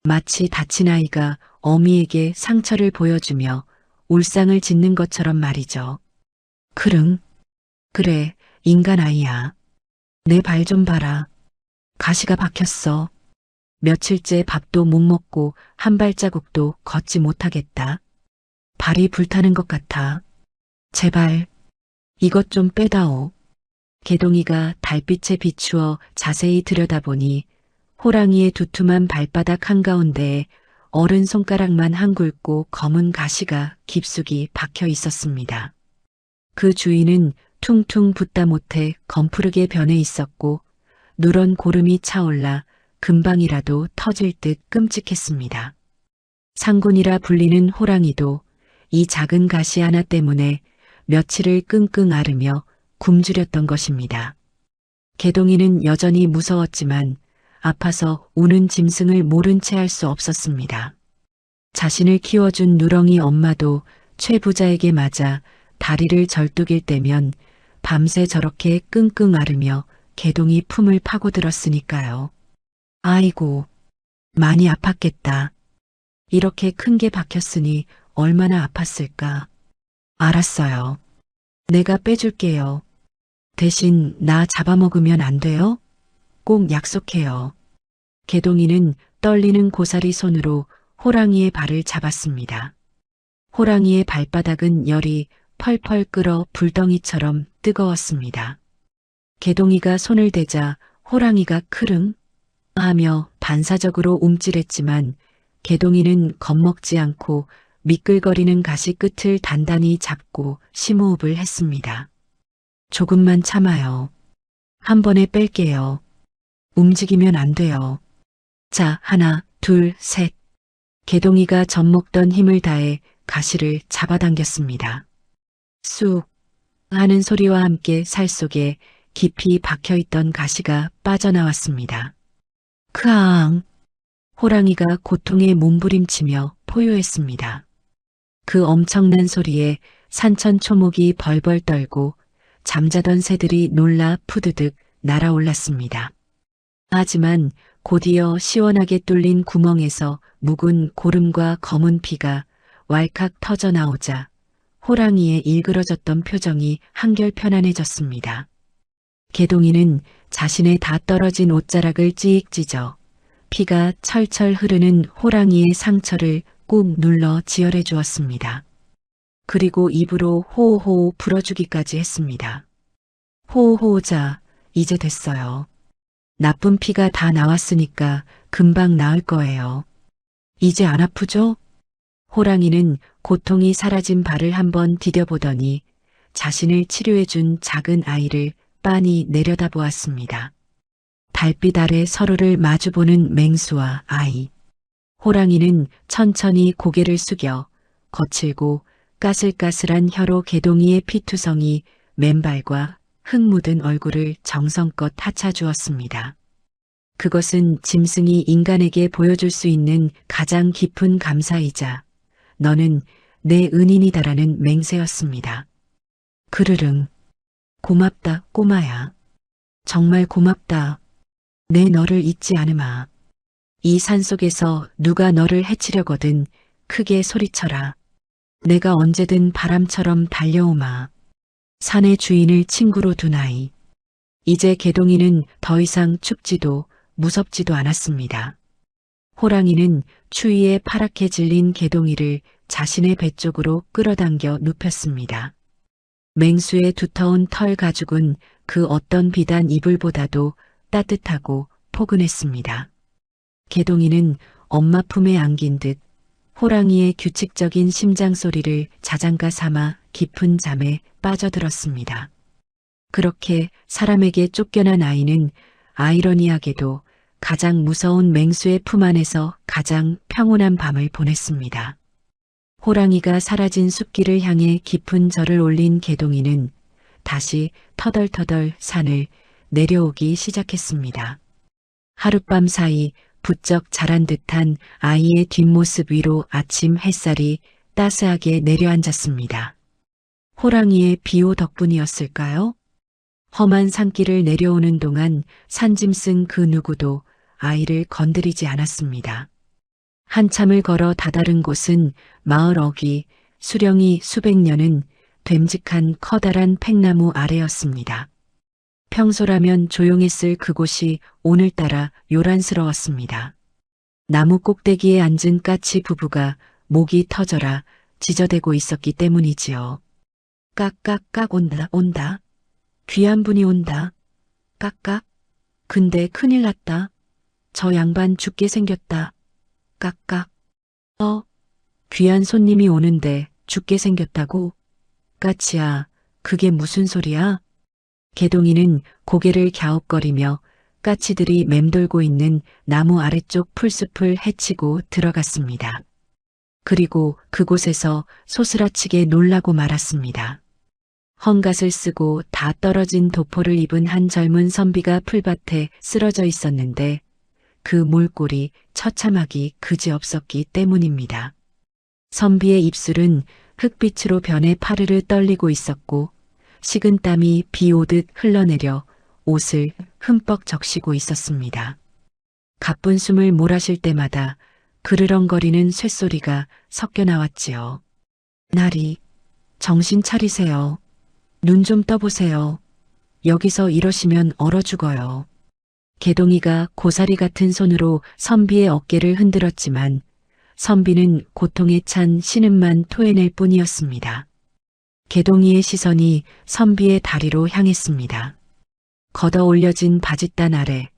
마치 다친 아이가 어미에게 상처를 보여주며 울상을 짓는 것처럼 말이죠. 그릉, 그래, 인간 아이야. 내 발 좀 봐라. 가시가 박혔어. 며칠째 밥도 못 먹고 한 발자국도 걷지 못하겠다. 발이 불타는 것 같아. 제발, 이것 좀 빼다오. 개동이가 달빛에 비추어 자세히 들여다보니 호랑이의 두툼한 발바닥 한가운데에 어른 손가락만 한 굵고 검은 가시가 깊숙이 박혀 있었습니다. 그 주위는 퉁퉁 붓다 못해 검푸르게 변해 있었고 누런 고름이 차올라 금방이라도 터질 듯 끔찍했습니다. 상군이라 불리는 호랑이도 이 작은 가시 하나 때문에 며칠을 끙끙 앓으며 굶주렸던 것입니다. 개동이는 여전히 무서웠지만 아파서 우는 짐승을 모른 채 할 수 없었습니다. 자신을 키워준 누렁이 엄마도 최부자에게 맞아 다리를 절뚝일 때면 밤새 저렇게 끙끙 앓으며 개동이 품을 파고들었으니까요. 아이고, 많이 아팠겠다. 이렇게 큰 게 박혔으니 얼마나 아팠을까. 알았어요. 내가 빼줄게요. 대신 나 잡아먹으면 안 돼요? 꼭 약속해요. 개동이는 떨리는 고사리 손으로 호랑이의 발을 잡았습니다. 호랑이의 발바닥은 열이 펄펄 끓어 불덩이처럼 뜨거웠습니다. 개동이가 손을 대자 호랑이가 크릉 하며 반사적으로 움찔했지만 개동이는 겁먹지 않고 미끌거리는 가시 끝을 단단히 잡고 심호흡을 했습니다. 조금만 참아요. 한 번에 뺄게요. 움직이면 안 돼요. 자, 하나, 둘, 셋. 개동이가 젖먹던 힘을 다해 가시를 잡아당겼습니다. 쑥 하는 소리와 함께 살 속에 깊이 박혀있던 가시가 빠져나왔습니다. 크앙! 호랑이가 고통에 몸부림치며 포효했습니다. 그 엄청난 소리에 산천 초목이 벌벌 떨고 잠자던 새들이 놀라 푸드득 날아올랐습니다. 하지만 곧이어 시원하게 뚫린 구멍에서 묵은 고름과 검은 피가 왈칵 터져 나오자 호랑이의 일그러졌던 표정이 한결 편안해졌습니다. 개동이는 자신의 다 떨어진 옷자락을 찌익 찢어 피가 철철 흐르는 호랑이의 상처를 꾹 눌러 지혈해 주었습니다. 그리고 입으로 호호호 불어주기까지 했습니다. 호호호자, 이제 됐어요. 나쁜 피가 다 나왔으니까 금방 나을 거예요. 이제 안 아프죠? 호랑이는 고통이 사라진 발을 한번 디뎌보더니 자신을 치료해준 작은 아이를 빤히 내려다보았습니다. 달빛 아래 서로를 마주보는 맹수와 아이. 호랑이는 천천히 고개를 숙여 거칠고 까슬까슬한 혀로 개동이의 피투성이 맨발과 흙 묻은 얼굴을 정성껏 하차주었습니다. 그것은 짐승이 인간에게 보여줄 수 있는 가장 깊은 감사이자 너는 내 은인이다라는 맹세였습니다. 그르릉. 고맙다, 꼬마야. 정말 고맙다. 내 너를 잊지 않으마. 이 산속에서 누가 너를 해치려거든 크게 소리쳐라. 내가 언제든 바람처럼 달려오마. 산의 주인을 친구로 두나이. 이제 개동이는 더 이상 춥지도 무섭지도 않았습니다. 호랑이는 추위에 파랗게 질린 개동이를 자신의 배 쪽으로 끌어당겨 눕혔습니다. 맹수의 두터운 털 가죽은 그 어떤 비단 이불보다도 따뜻하고 포근했습니다. 개동이는 엄마 품에 안긴 듯 호랑이의 규칙적인 심장 소리를 자장가 삼아 깊은 잠에 빠져들었습니다. 그렇게 사람에게 쫓겨난 아이는 아이러니하게도 가장 무서운 맹수의 품 안에서 가장 평온한 밤을 보냈습니다. 호랑이가 사라진 숲길을 향해 깊은 절을 올린 개동이는 다시 터덜터덜 산을 내려오기 시작했습니다. 하룻밤 사이 부쩍 자란 듯한 아이의 뒷모습 위로 아침 햇살이 따스하게 내려앉았습니다. 호랑이의 비호 덕분이었을까요? 험한 산길을 내려오는 동안 산짐승 그 누구도 아이를 건드리지 않았습니다. 한참을 걸어 다다른 곳은 마을 어귀, 수령이 수백 년은 됨직한 커다란 팽나무 아래였습니다. 평소라면 조용했을 그곳이 오늘따라 요란스러웠습니다. 나무 꼭대기에 앉은 까치 부부가 목이 터져라 지저대고 있었기 때문이지요. 깍깍깍 온다. 귀한 분이 온다. 깍깍. 근데 큰일 났다. 저 양반 죽게 생겼다. 깍깍. 귀한 손님이 오는데 죽게 생겼다고? 까치야, 그게 무슨 소리야? 개동이는 고개를 갸웃거리며 까치들이 맴돌고 있는 나무 아래쪽 풀숲을 헤치고 들어갔습니다. 그리고 그곳에서 소스라치게 놀라고 말았습니다. 헝겊을 쓰고 다 떨어진 도포를 입은 한 젊은 선비가 풀밭에 쓰러져 있었는데 그 몰골이 처참하기 그지없었기 때문입니다. 선비의 입술은 흙빛으로 변해 파르르 떨리고 있었고 식은 땀이 비 오듯 흘러내려 옷을 흠뻑 적시고 있었습니다. 가쁜 숨을 몰아쉴 때마다 그르렁거리는 쇳소리가 섞여 나왔지요. 나리, 정신 차리세요. 눈 좀 떠보세요. 여기서 이러시면 얼어 죽어요. 개동이가 고사리 같은 손으로 선비의 어깨를 흔들었지만 선비는 고통에 찬 신음만 토해낼 뿐이었습니다. 개동이의 시선이 선비의 다리로 향했습니다. 걷어 올려진 바짓단 아래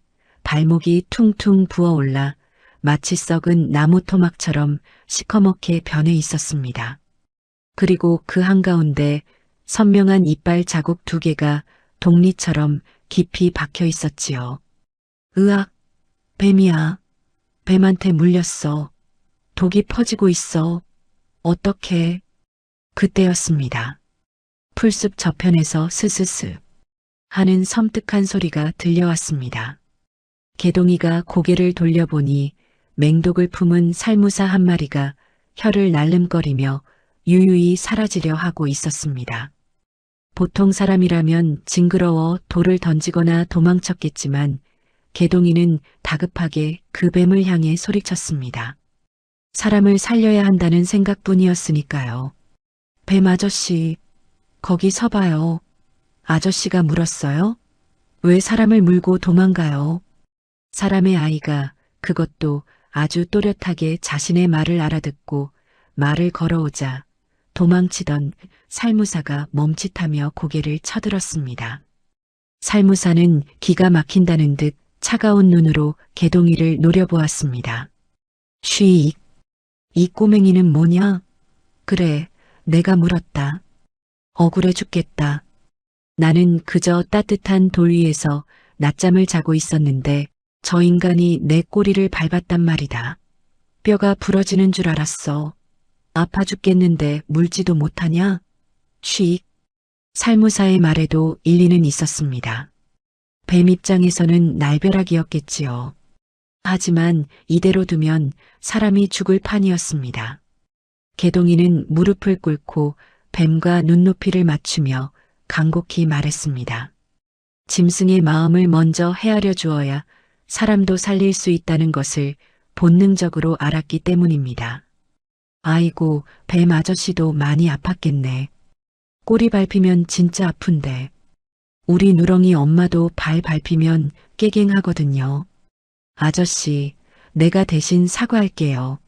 발목이 퉁퉁 부어올라 마치 썩은 나무 토막처럼 시커멓게 변해 있었습니다. 그리고 그 한가운데 선명한 이빨 자국 2개가 독리처럼 깊이 박혀 있었지요. 으악, 뱀이야. 뱀한테 물렸어. 독이 퍼지고 있어. 어떡해. 그때였습니다. 풀숲 저편에서 스스스 하는 섬뜩한 소리가 들려왔습니다. 개동이가 고개를 돌려보니 맹독을 품은 살무사 한 마리가 혀를 날름거리며 유유히 사라지려 하고 있었습니다. 보통 사람이라면 징그러워 돌을 던지거나 도망쳤겠지만 개동이는 다급하게 그 뱀을 향해 소리쳤습니다. 사람을 살려야 한다는 생각뿐이었으니까요. 뱀 아저씨, 거기 서봐요. 아저씨가 물었어요? 왜 사람을 물고 도망가요? 사람의 아이가 그것도 아주 또렷하게 자신의 말을 알아듣고 말을 걸어오자 도망치던 살무사가 멈칫하며 고개를 쳐들었습니다. 살무사는 기가 막힌다는 듯 차가운 눈으로 개동이를 노려보았습니다. 쉬익, 이 꼬맹이는 뭐냐? 그래, 내가 물었다. 억울해 죽겠다. 나는 그저 따뜻한 돌 위에서 낮잠을 자고 있었는데 저 인간이 내 꼬리를 밟았단 말이다. 뼈가 부러지는 줄 알았어. 아파 죽겠는데 물지도 못하냐? 쉬익. 살무사의 말에도 일리는 있었습니다. 뱀 입장에서는 날벼락이었겠지요. 하지만 이대로 두면 사람이 죽을 판이었습니다. 개동이는 무릎을 꿇고 뱀과 눈높이를 맞추며 간곡히 말했습니다. 짐승의 마음을 먼저 헤아려 주어야 사람도 살릴 수 있다는 것을 본능적으로 알았기 때문입니다. 아이고, 뱀 아저씨도 많이 아팠겠네. 꼬리 밟히면 진짜 아픈데. 우리 누렁이 엄마도 발 밟히면 깨갱하거든요. 아저씨, 내가 대신 사과할게요.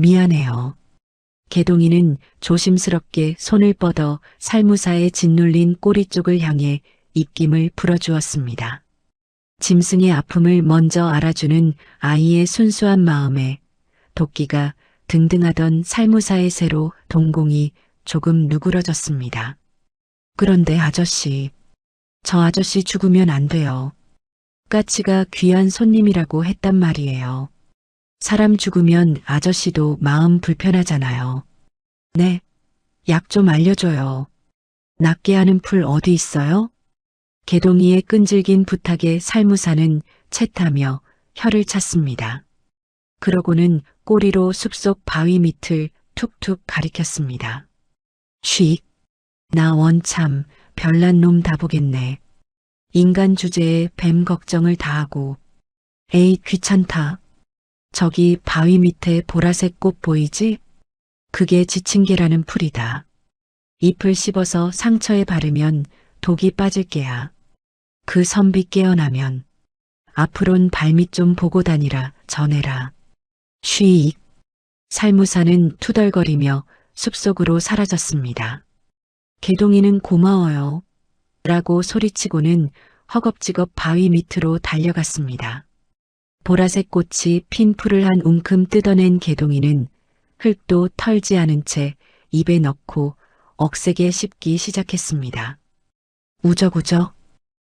미안해요. 개동이는 조심스럽게 손을 뻗어 살무사의 짓눌린 꼬리 쪽을 향해 입김을 불어주었습니다. 짐승의 아픔을 먼저 알아주는 아이의 순수한 마음에 도끼가 등등하던 살무사의 새로 동공이 조금 누그러졌습니다. 그런데 아저씨, 저 아저씨 죽으면 안 돼요. 까치가 귀한 손님이라고 했단 말이에요. 사람 죽으면 아저씨도 마음 불편하잖아요. 네, 약 좀 알려줘요. 낫게 하는 풀 어디 있어요? 개동이의 끈질긴 부탁에 살무사는 채타며 혀를 찼습니다. 그러고는 꼬리로 숲속 바위 밑을 툭툭 가리켰습니다. 쉬, 나 원참 별난 놈 다 보겠네. 인간 주제에 뱀 걱정을 다 하고. 에이, 귀찮다. 저기 바위 밑에 보라색 꽃 보이지? 그게 지친개라는 풀이다. 잎을 씹어서 상처에 바르면 독이 빠질 게야. 그 선비 깨어나면 앞으론 발밑 좀 보고 다니라 전해라. 쉬익. 살무사는 투덜거리며 숲속으로 사라졌습니다. 개동이는 고마워요. 라고 소리치고는 허겁지겁 바위 밑으로 달려갔습니다. 보라색 꽃이 핀 풀을 한 움큼 뜯어낸 개동이는 흙도 털지 않은 채 입에 넣고 억세게 씹기 시작했습니다. 우적우적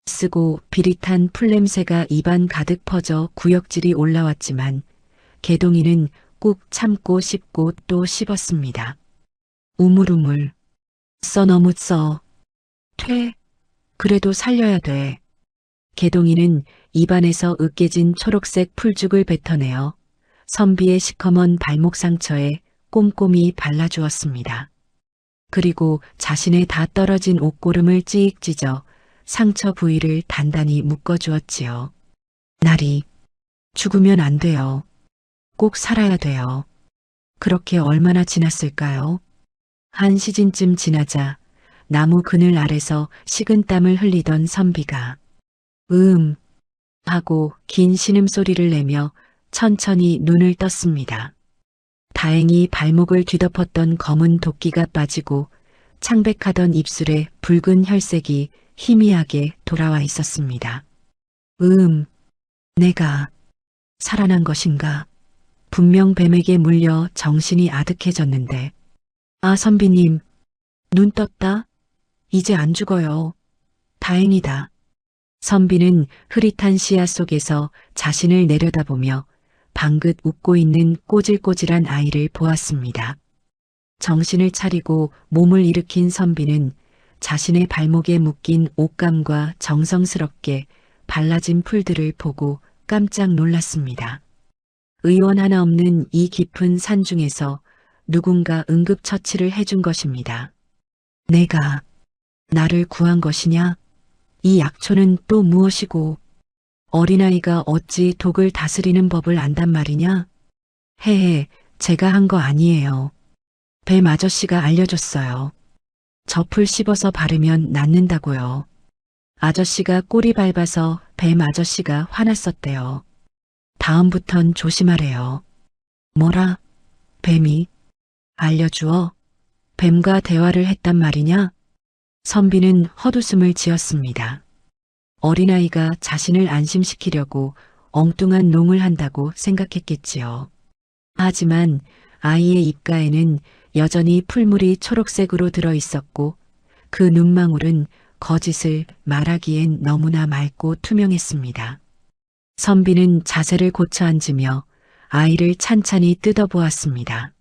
쓰고 비릿한 풀냄새가 입안 가득 퍼져 구역질이 올라왔지만 개동이는 꾹 참고 씹고 또 씹었습니다. 우물우물. 너무 써. 퇴. 그래도 살려야 돼. 개동이는 입안에서 으깨진 초록색 풀죽을 뱉어내어 선비의 시커먼 발목 상처에 꼼꼼히 발라주었습니다. 그리고 자신의 다 떨어진 옷고름을 찌익 찢어 상처 부위를 단단히 묶어주었지요. 나리, 죽으면 안 돼요. 꼭 살아야 돼요. 그렇게 얼마나 지났을까요? 한 시즌쯤 지나자 나무 그늘 아래서 식은땀을 흘리던 선비가 하고 긴 신음소리를 내며 천천히 눈을 떴습니다. 다행히 발목을 뒤덮었던 검은 도끼가 빠지고 창백하던 입술에 붉은 혈색이 희미하게 돌아와 있었습니다. 내가 살아난 것인가? 분명 뱀에게 물려 정신이 아득해졌는데. 아, 선비님, 눈 떴다? 이제 안 죽어요. 다행이다. 선비는 흐릿한 시야 속에서 자신을 내려다보며 방긋 웃고 있는 꼬질꼬질한 아이를 보았습니다. 정신을 차리고 몸을 일으킨 선비는 자신의 발목에 묶인 옷감과 정성스럽게 발라진 풀들을 보고 깜짝 놀랐습니다. 의원 하나 없는 이 깊은 산 중에서 누군가 응급처치를 해준 것입니다. 내가 나를 구한 것이냐? 이 약초는 또 무엇이고 어린아이가 어찌 독을 다스리는 법을 안단 말이냐? 헤헤, 제가 한 거 아니에요. 뱀 아저씨가 알려줬어요. 저 풀 씹어서 바르면 낫는다고요. 아저씨가 꼬리 밟아서 뱀 아저씨가 화났었대요. 다음부턴 조심하래요. 뭐라? 뱀이? 알려주어? 뱀과 대화를 했단 말이냐? 선비는 헛웃음을 지었습니다. 어린아이가 자신을 안심시키려고 엉뚱한 농을 한다고 생각했겠지요. 하지만 아이의 입가에는 여전히 풀물이 초록색으로 들어 있었고 그 눈망울은 거짓을 말하기엔 너무나 맑고 투명했습니다. 선비는 자세를 고쳐 앉으며 아이를 찬찬히 뜯어보았습니다.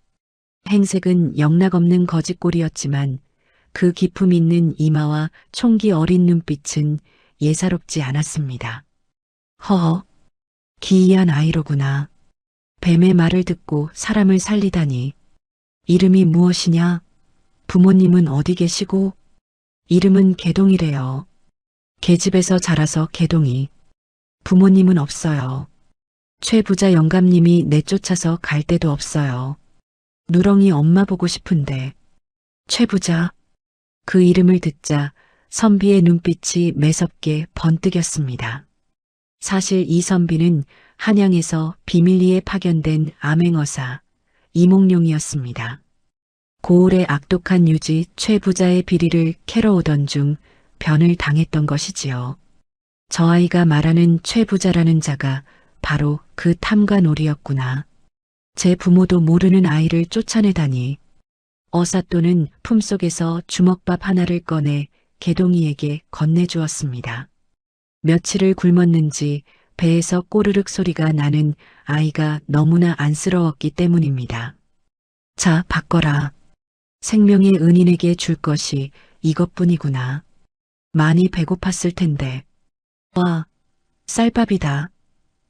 행색은 영락없는 거짓골이었지만 그 기품 있는 이마와 총기 어린 눈빛은 예사롭지 않았습니다. 허허, 기이한 아이로구나. 뱀의 말을 듣고 사람을 살리다니. 이름이 무엇이냐? 부모님은 어디 계시고? 이름은 개동이래요. 계집에서 자라서 개동이. 부모님은 없어요. 최 부자 영감님이 내쫓아서 갈 데도 없어요. 누렁이 엄마 보고 싶은데. 최 부자. 그 이름을 듣자 선비의 눈빛이 매섭게 번뜩였습니다. 사실 이 선비는 한양에서 비밀리에 파견된 암행어사 이몽룡이었습니다. 고을의 악독한 유지 최 부자의 비리를 캐러 오던 중 변을 당했던 것이지요. 저 아이가 말하는 최 부자라는 자가 바로 그 탐관오리였구나. 제 부모도 모르는 아이를 쫓아내다니. 어사또는 품속에서 주먹밥 하나를 꺼내 개동이에게 건네주었습니다. 며칠을 굶었는지 배에서 꼬르륵 소리가 나는 아이가 너무나 안쓰러웠기 때문입니다. 자, 바꿔라. 생명의 은인에게 줄 것이 이것뿐이구나. 많이 배고팠을 텐데. 와, 쌀밥이다.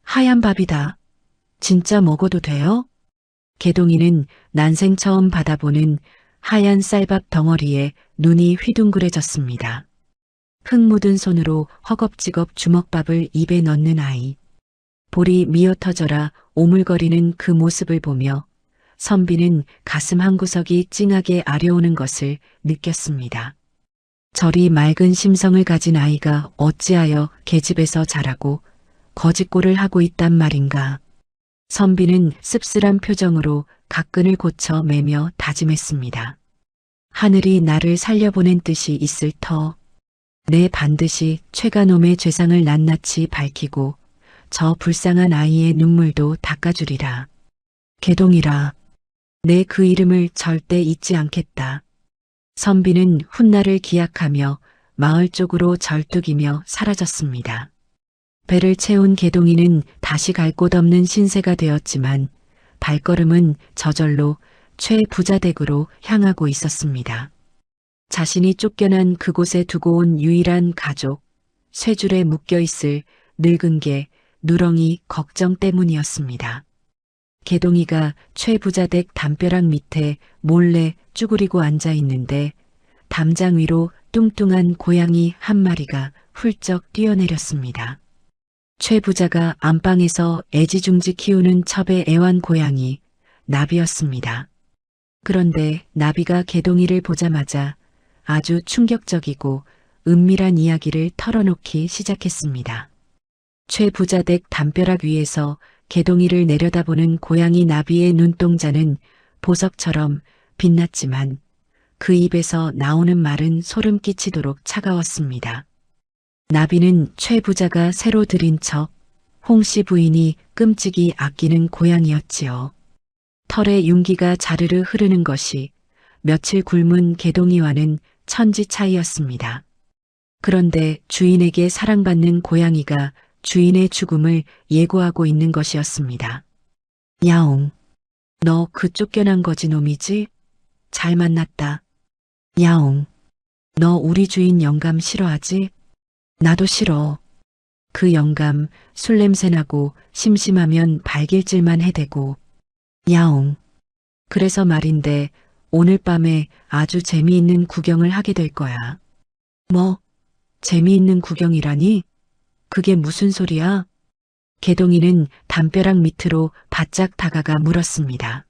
하얀 밥이다. 진짜 먹어도 돼요? 개동이는 난생 처음 받아보는 하얀 쌀밥 덩어리에 눈이 휘둥그레졌습니다. 흙 묻은 손으로 허겁지겁 주먹밥을 입에 넣는 아이. 볼이 미어터져라 오물거리는 그 모습을 보며 선비는 가슴 한구석이 찡하게 아려오는 것을 느꼈습니다. 저리 맑은 심성을 가진 아이가 어찌하여 계집에서 자라고 거짓골을 하고 있단 말인가. 선비는 씁쓸한 표정으로 각근을 고쳐 매며 다짐했습니다. 하늘이 나를 살려보낸 뜻이 있을 터. 내 반드시 최가놈의 죄상을 낱낱이 밝히고 저 불쌍한 아이의 눈물도 닦아주리라. 개동이라. 내 그 이름을 절대 잊지 않겠다. 선비는 훗날을 기약하며 마을 쪽으로 절뚝이며 사라졌습니다. 배를 채운 개동이는 다시 갈 곳 없는 신세가 되었지만 발걸음은 저절로 최 부자댁으로 향하고 있었습니다. 자신이 쫓겨난 그곳에 두고 온 유일한 가족, 쇠줄에 묶여있을 늙은 개, 누렁이 걱정 때문이었습니다. 개동이가 최 부자댁 담벼락 밑에 몰래 쭈그리고 앉아 있는데 담장 위로 뚱뚱한 고양이 한 마리가 훌쩍 뛰어내렸습니다. 최 부자가 안방에서 애지중지 키우는 첩의 애완 고양이 나비였습니다. 그런데 나비가 개동이를 보자마자 아주 충격적이고 은밀한 이야기를 털어놓기 시작했습니다. 최 부자댁 담벼락 위에서 개동이를 내려다보는 고양이 나비의 눈동자는 보석처럼 빛났지만 그 입에서 나오는 말은 소름 끼치도록 차가웠습니다. 나비는 최 부자가 새로 들인 첩, 홍씨 부인이 끔찍이 아끼는 고양이였지요. 털에 윤기가 자르르 흐르는 것이 며칠 굶은 개동이와는 천지 차이였습니다. 그런데 주인에게 사랑받는 고양이가 주인의 죽음을 예고하고 있는 것이었습니다. 야옹, 너 그 쫓겨난 거지 놈이지? 잘 만났다. 야옹, 너 우리 주인 영감 싫어하지? 나도 싫어. 그 영감 술 냄새나고 심심하면 발길질만 해대고. 야옹, 그래서 말인데 오늘 밤에 아주 재미있는 구경을 하게 될 거야. 뭐? 재미있는 구경이라니? 그게 무슨 소리야? 개동이는 담벼락 밑으로 바짝 다가가 물었습니다.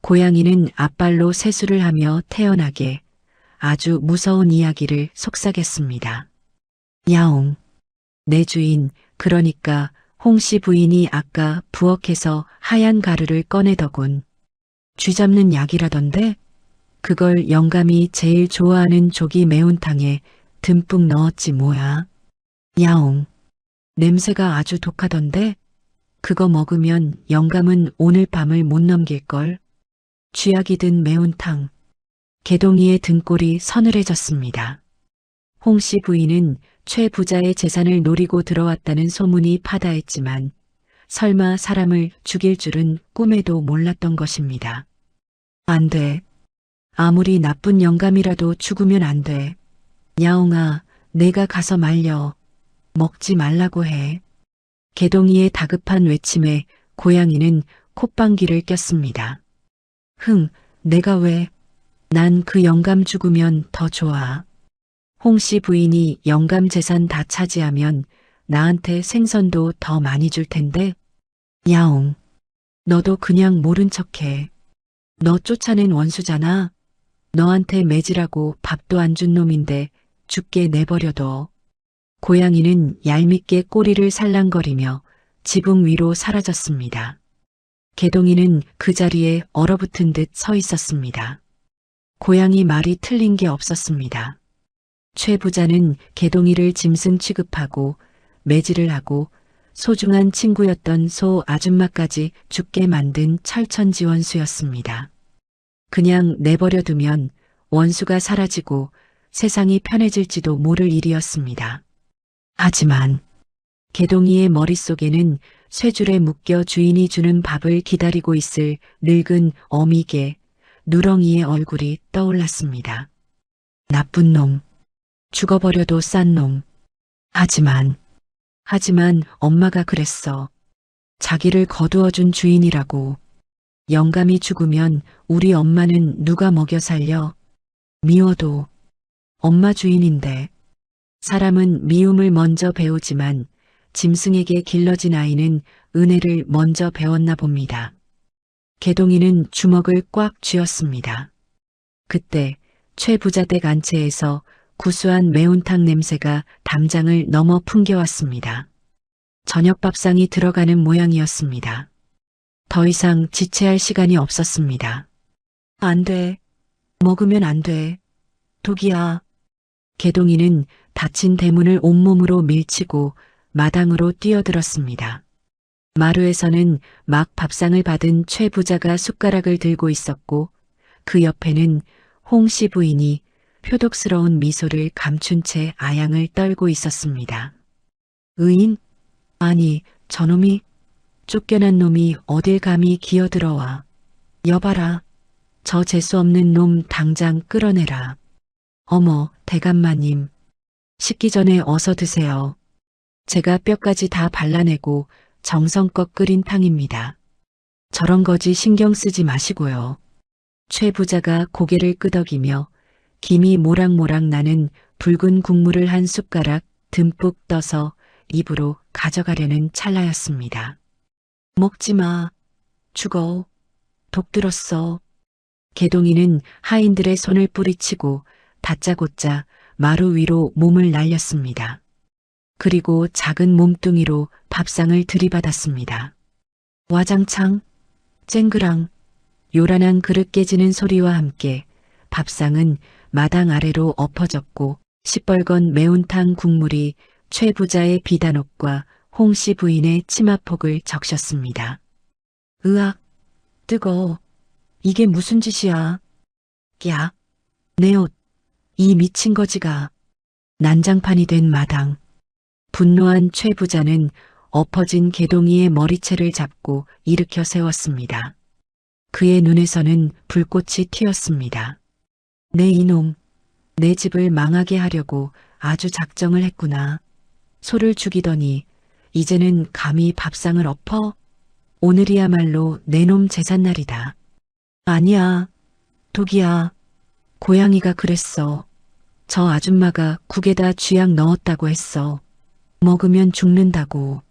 고양이는 앞발로 세수를 하며 태연하게 아주 무서운 이야기를 속삭였습니다. 야옹, 내 주인, 그러니까 홍씨 부인이 아까 부엌에서 하얀 가루를 꺼내더군. 쥐 잡는 약이라던데? 그걸 영감이 제일 좋아하는 조기 매운탕에 듬뿍 넣었지 뭐야. 야옹. 냄새가 아주 독하던데? 그거 먹으면 영감은 오늘 밤을 못 넘길걸. 쥐약이 든 매운탕. 개동이의 등골이 서늘해졌습니다. 홍씨 부인은 최 부자의 재산을 노리고 들어왔다는 소문이 파다했지만 설마 사람을 죽일 줄은 꿈에도 몰랐던 것입니다. 안 돼. 아무리 나쁜 영감이라도 죽으면 안 돼. 야옹아, 내가 가서 말려. 먹지 말라고 해. 개동이의 다급한 외침에 고양이는 콧방귀를 꼈습니다. 내가 왜? 난 그 영감 죽으면 더 좋아. 홍씨 부인이 영감 재산 다 차지하면 나한테 생선도 더 많이 줄 텐데. 야옹, 너도 그냥 모른 척해. 너 쫓아낸 원수잖아. 너한테 매질하고 밥도 안 준 놈인데 죽게 내버려둬. 고양이는 얄밉게 꼬리를 살랑거리며 지붕 위로 사라졌습니다. 개동이는 그 자리에 얼어붙은 듯 서 있었습니다. 고양이 말이 틀린 게 없었습니다. 최 부자는 개동이를 짐승 취급하고 매질을 하고 소중한 친구였던 소 아줌마까지 죽게 만든 철천지원수였습니다. 그냥 내버려두면 원수가 사라지고 세상이 편해질지도 모를 일이었습니다. 하지만 개동이의 머릿속에는 쇠줄에 묶여 주인이 주는 밥을 기다리고 있을 늙은 어미개 누렁이의 얼굴이 떠올랐습니다. 나쁜 놈, 죽어버려도 싼 놈. 하지만 엄마가 그랬어. 자기를 거두어준 주인이라고. 영감이 죽으면 우리 엄마는 누가 먹여 살려? 미워도 엄마 주인인데. 사람은 미움을 먼저 배우지만 짐승에게 길러진 아이는 은혜를 먼저 배웠나 봅니다. 개동이는 주먹을 꽉 쥐었습니다. 그때 최 부자댁 안채에서 구수한 매운탕 냄새가 담장을 넘어 풍겨왔습니다. 저녁 밥상이 들어가는 모양이었습니다. 더 이상 지체할 시간이 없었습니다. 안 돼. 먹으면 안 돼. 독이야. 개동이는 닫힌 대문을 온몸으로 밀치고 마당으로 뛰어들었습니다. 마루에서는 막 밥상을 받은 최 부자가 숟가락을 들고 있었고 그 옆에는 홍씨 부인이 표독스러운 미소를 감춘 채 아양을 떨고 있었습니다. 의인? 아니, 저놈이 쫓겨난 놈이 어딜 감히 기어들어와. 여봐라. 저 재수없는 놈 당장 끌어내라. 어머, 대감마님. 식기 전에 어서 드세요. 제가 뼈까지 다 발라내고 정성껏 끓인 탕입니다. 저런 거지 신경 쓰지 마시고요. 최 부자가 고개를 끄덕이며 김이 모락모락 나는 붉은 국물을 한 숟가락 듬뿍 떠서 입으로 가져가려는 찰나였습니다. 먹지 마. 죽어. 독 들었어. 개동이는 하인들의 손을 뿌리치고 다짜고짜 마루 위로 몸을 날렸습니다. 그리고 작은 몸뚱이로 밥상을 들이받았습니다. 와장창, 쨍그랑, 요란한 그릇 깨지는 소리와 함께 밥상은 마당 아래로 엎어졌고 시뻘건 매운탕 국물이 최 부자의 비단옷과 홍씨 부인의 치마폭을 적셨습니다. 으악, 뜨거워. 이게 무슨 짓이야. 야, 내 옷, 이 미친 거지가. 난장판이 된 마당. 분노한 최 부자는 엎어진 개동이의 머리채를 잡고 일으켜 세웠습니다. 그의 눈에서는 불꽃이 튀었습니다. 내 이놈, 내 집을 망하게 하려고 아주 작정을 했구나. 소를 죽이더니 이제는 감히 밥상을 엎어? 오늘이야말로 내 놈 제삿날이다. 아니야, 독이야. 고양이가 그랬어. 저 아줌마가 국에다 쥐약 넣었다고 했어. 먹으면 죽는다고.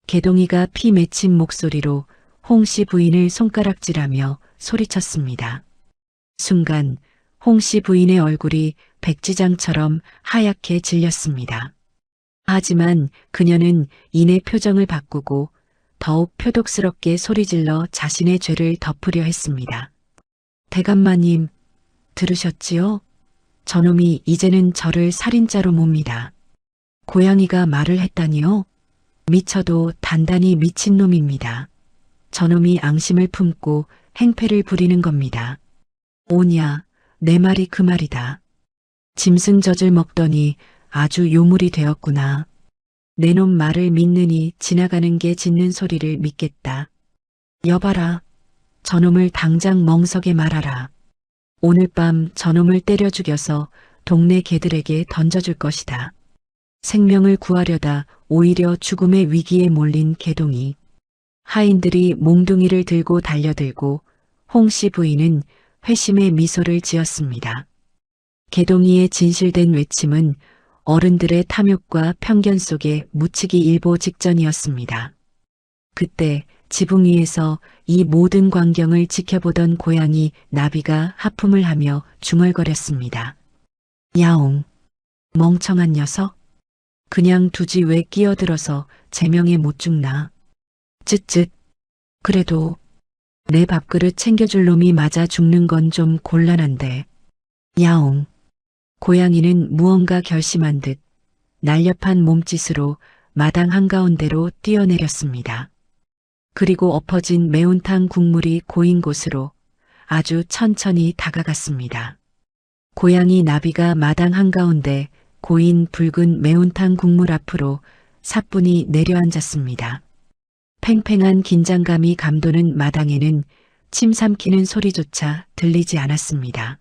개동이가 피 맺힌 목소리로 홍씨 부인을 손가락질하며 소리쳤습니다. 순간 홍씨 부인의 얼굴이 백지장처럼 하얗게 질렸습니다. 하지만 그녀는 이내 표정을 바꾸고 더욱 표독스럽게 소리질러 자신의 죄를 덮으려 했습니다. 대감마님, 들으셨지요? 저놈이 이제는 저를 살인자로 봅니다. 고양이가 말을 했다니요? 미쳐도 단단히 미친 놈입니다. 저놈이 앙심을 품고 행패를 부리는 겁니다. 오냐, 내 말이 그 말이다. 짐승 젖을 먹더니 아주 요물이 되었구나. 내 놈 말을 믿느니 지나가는 게 짖는 소리를 믿겠다. 여봐라. 저놈을 당장 멍석에 말아라. 오늘 밤 저놈을 때려 죽여서 동네 개들에게 던져줄 것이다. 생명을 구하려다 오히려 죽음의 위기에 몰린 개동이. 하인들이 몽둥이를 들고 달려들고 홍씨 부인은 회심의 미소를 지었습니다. 개동이의 진실된 외침은 어른들의 탐욕과 편견 속에 묻히기 일보 직전이었습니다. 그때 지붕 위에서 이 모든 광경을 지켜보던 고양이 나비가 하품을 하며 중얼거렸습니다. 야옹, 멍청한 녀석. 그냥 두지 왜 끼어들어서 제명에 못 죽나. 쯧쯧. 그래도 내 밥그릇 챙겨줄 놈이 맞아 죽는 건 좀 곤란한데. 야옹. 고양이는 무언가 결심한 듯 날렵한 몸짓으로 마당 한가운데로 뛰어내렸습니다. 그리고 엎어진 매운탕 국물이 고인 곳으로 아주 천천히 다가갔습니다. 고양이 나비가 마당 한가운데 고인 붉은 매운탕 국물 앞으로 사뿐히 내려앉았습니다. 팽팽한 긴장감이 감도는 마당에는 침 삼키는 소리조차 들리지 않았습니다.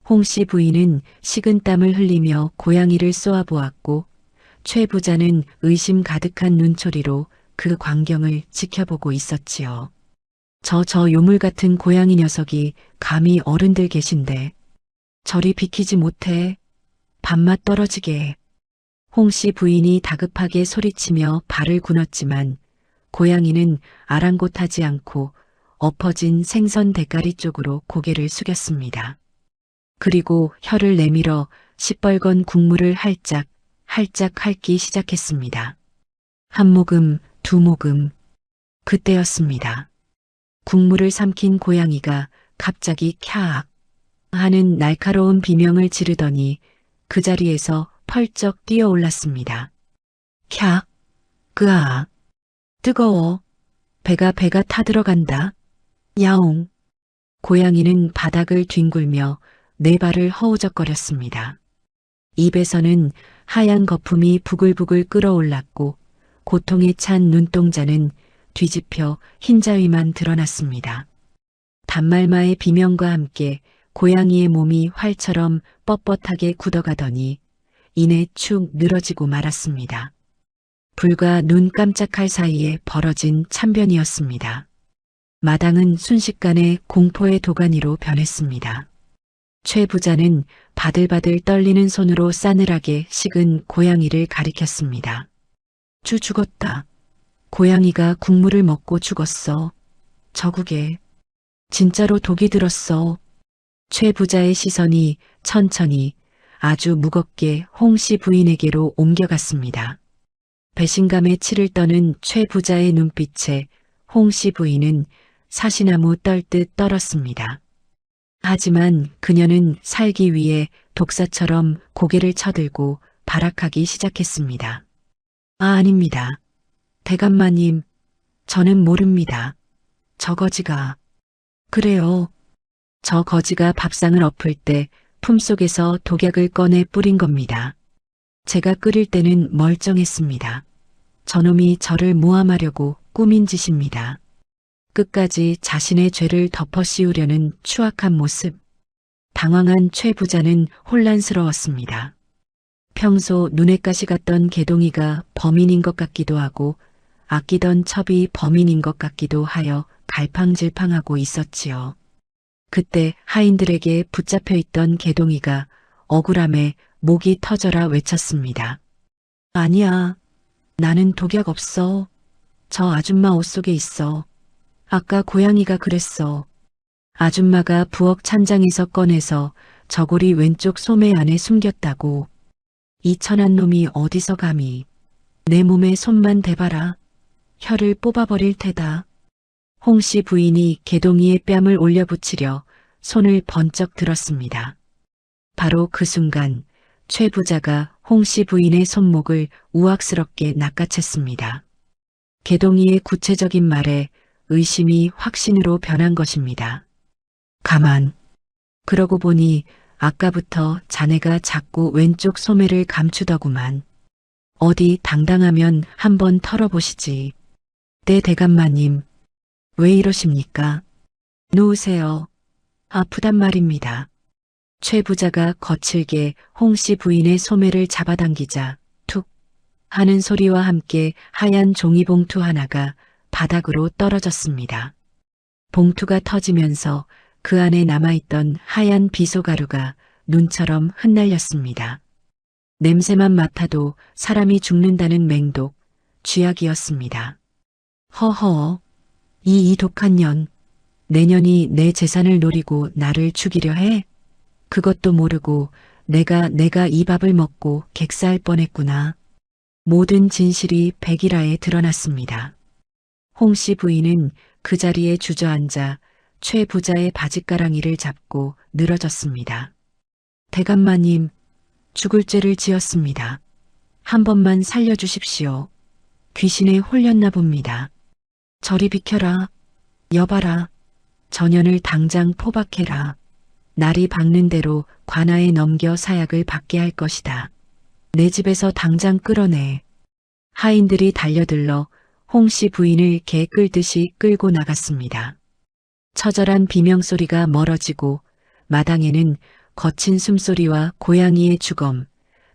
홍씨 부인은 식은땀을 흘리며 고양이를 쏘아보았고 최 부자는 의심 가득한 눈초리로 그 광경을 지켜보고 있었지요. 저 요물 같은 고양이 녀석이 감히 어른들 계신데 저리 비키지 못해. 밥맛 떨어지게. 홍씨 부인이 다급하게 소리치며 발을 굽었지만 고양이는 아랑곳하지 않고 엎어진 생선 대가리 쪽으로 고개를 숙였습니다. 그리고 혀를 내밀어 시뻘건 국물을 할짝 핥기 시작했습니다. 한 모금, 두 모금. 그때였습니다. 국물을 삼킨 고양이가 갑자기 캬악 하는 날카로운 비명을 지르더니 그 자리에서 펄쩍 뛰어올랐습니다. 캬, 그아, 뜨거워. 배가 타들어간다. 야옹. 고양이는 바닥을 뒹굴며 네 발을 허우적거렸습니다. 입에서는 하얀 거품이 부글부글 끓어올랐고 고통에 찬 눈동자는 뒤집혀 흰자위만 드러났습니다. 단말마의 비명과 함께 고양이의 몸이 활처럼 뻣뻣하게 굳어가더니 이내 축 늘어지고 말았습니다. 불과 눈 깜짝할 사이에 벌어진 참변이었습니다. 마당은 순식간에 공포의 도가니로 변했습니다. 최 부자는 바들바들 떨리는 손으로 싸늘하게 식은 고양이를 가리켰습니다. 죽었다. 고양이가 국물을 먹고 죽었어. 저국에 진짜로 독이 들었어. 최 부자의 시선이 천천히 아주 무겁게 홍씨 부인에게로 옮겨갔습니다. 배신감에 치를 떠는 최 부자의 눈빛에 홍씨 부인은 사시나무 떨듯 떨었습니다. 하지만 그녀는 살기 위해 독사처럼 고개를 쳐들고 발악하기 시작했습니다. 아닙니다. 대감마님, 저는 모릅니다. 저 거지가. 그래요. 저 거지가 밥상을 엎을 때 품속에서 독약을 꺼내 뿌린 겁니다. 제가 끓일 때는 멀쩡했습니다. 저놈이 저를 모함하려고 꾸민 짓입니다. 끝까지 자신의 죄를 덮어씌우려는 추악한 모습. 당황한 최 부자는 혼란스러웠습니다. 평소 눈에 가시 같던 개동이가 범인인 것 같기도 하고 아끼던 첩이 범인인 것 같기도 하여 갈팡질팡하고 있었지요. 그때 하인들에게 붙잡혀 있던 개동이가 억울함에 목이 터져라 외쳤습니다. 아니야, 나는 독약 없어. 저 아줌마 옷 속에 있어. 아까 고양이가 그랬어. 아줌마가 부엌 찬장에서 꺼내서 저고리 왼쪽 소매 안에 숨겼다고. 이 천한 놈이 어디서 감히 내 몸에 손만 대봐라. 혀를 뽑아버릴 테다. 홍씨 부인이 개동이의 뺨을 올려붙이려 손을 번쩍 들었습니다. 바로 그 순간 최 부자가 홍씨 부인의 손목을 우악스럽게 낚아챘습니다. 개동이의 구체적인 말에 의심이 확신으로 변한 것입니다. 가만. 그러고 보니 아까부터 자네가 자꾸 왼쪽 소매를 감추더구만. 어디 당당하면 한번 털어보시지. 네 대감마님. 왜 이러십니까? 놓으세요. 아프단 말입니다. 최 부자가 거칠게 홍씨 부인의 소매를 잡아당기자 툭 하는 소리와 함께 하얀 종이봉투 하나가 바닥으로 떨어졌습니다. 봉투가 터지면서 그 안에 남아있던 하얀 비소가루가 눈처럼 흩날렸습니다. 냄새만 맡아도 사람이 죽는다는 맹독, 쥐약이었습니다. 허허, 이 독한 년, 내년이 내 재산을 노리고 나를 죽이려 해? 그것도 모르고 내가 이 밥을 먹고 객사할 뻔했구나. 모든 진실이 백일하에 드러났습니다. 홍씨 부인은 그 자리에 주저앉아 최 부자의 바짓가랑이를 잡고 늘어졌습니다. 대감마님, 죽을 죄를 지었습니다. 한 번만 살려주십시오. 귀신에 홀렸나 봅니다. 저리 비켜라. 여봐라. 전현을 당장 포박해라. 날이 밝는 대로 관아에 넘겨 사약을 받게 할 것이다. 내 집에서 당장 끌어내. 하인들이 달려들러 홍씨 부인을 개 끌듯이 끌고 나갔습니다. 처절한 비명소리가 멀어지고 마당에는 거친 숨소리와 고양이의 주검,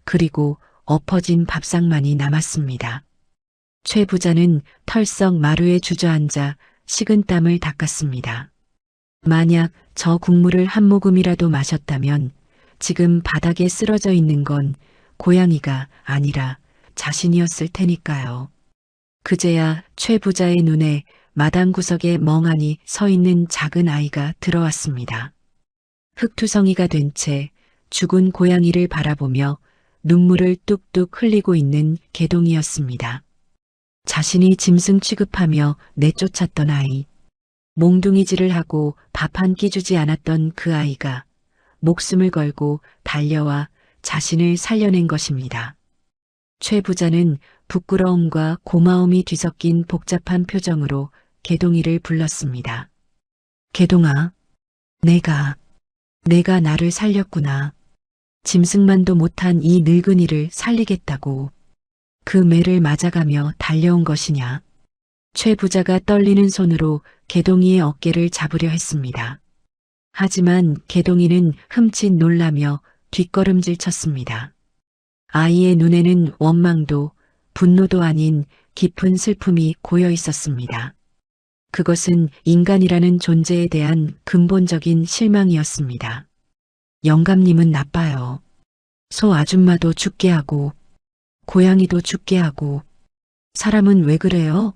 그리고 엎어진 밥상만이 남았습니다. 최 부자는 털썩 마루에 주저앉아 식은땀을 닦았습니다. 만약 저 국물을 한 모금이라도 마셨다면 지금 바닥에 쓰러져 있는 건 고양이가 아니라 자신이었을 테니까요. 그제야 최 부자의 눈에 마당 구석에 멍하니 서 있는 작은 아이가 들어왔습니다. 흙투성이가 된 채 죽은 고양이를 바라보며 눈물을 뚝뚝 흘리고 있는 개동이었습니다. 자신이 짐승 취급하며 내쫓았던 아이, 몽둥이질을 하고 밥 한 끼 주지 않았던 그 아이가 목숨을 걸고 달려와 자신을 살려낸 것입니다. 최 부자는 부끄러움과 고마움이 뒤섞인 복잡한 표정으로 개동이를 불렀습니다. 개동아, 내가 나를 살렸구나. 짐승만도 못한 이 늙은이를 살리겠다고. 그 매를 맞아가며 달려온 것이냐. 최 부자가 떨리는 손으로 개동이의 어깨를 잡으려 했습니다. 하지만 개동이는 흠칫 놀라며 뒷걸음질 쳤습니다. 아이의 눈에는 원망도 분노도 아닌 깊은 슬픔이 고여 있었습니다. 그것은 인간이라는 존재에 대한 근본적인 실망이었습니다. 영감님은 나빠요. 소 아줌마도 죽게 하고 고양이도 죽게 하고 사람은 왜 그래요?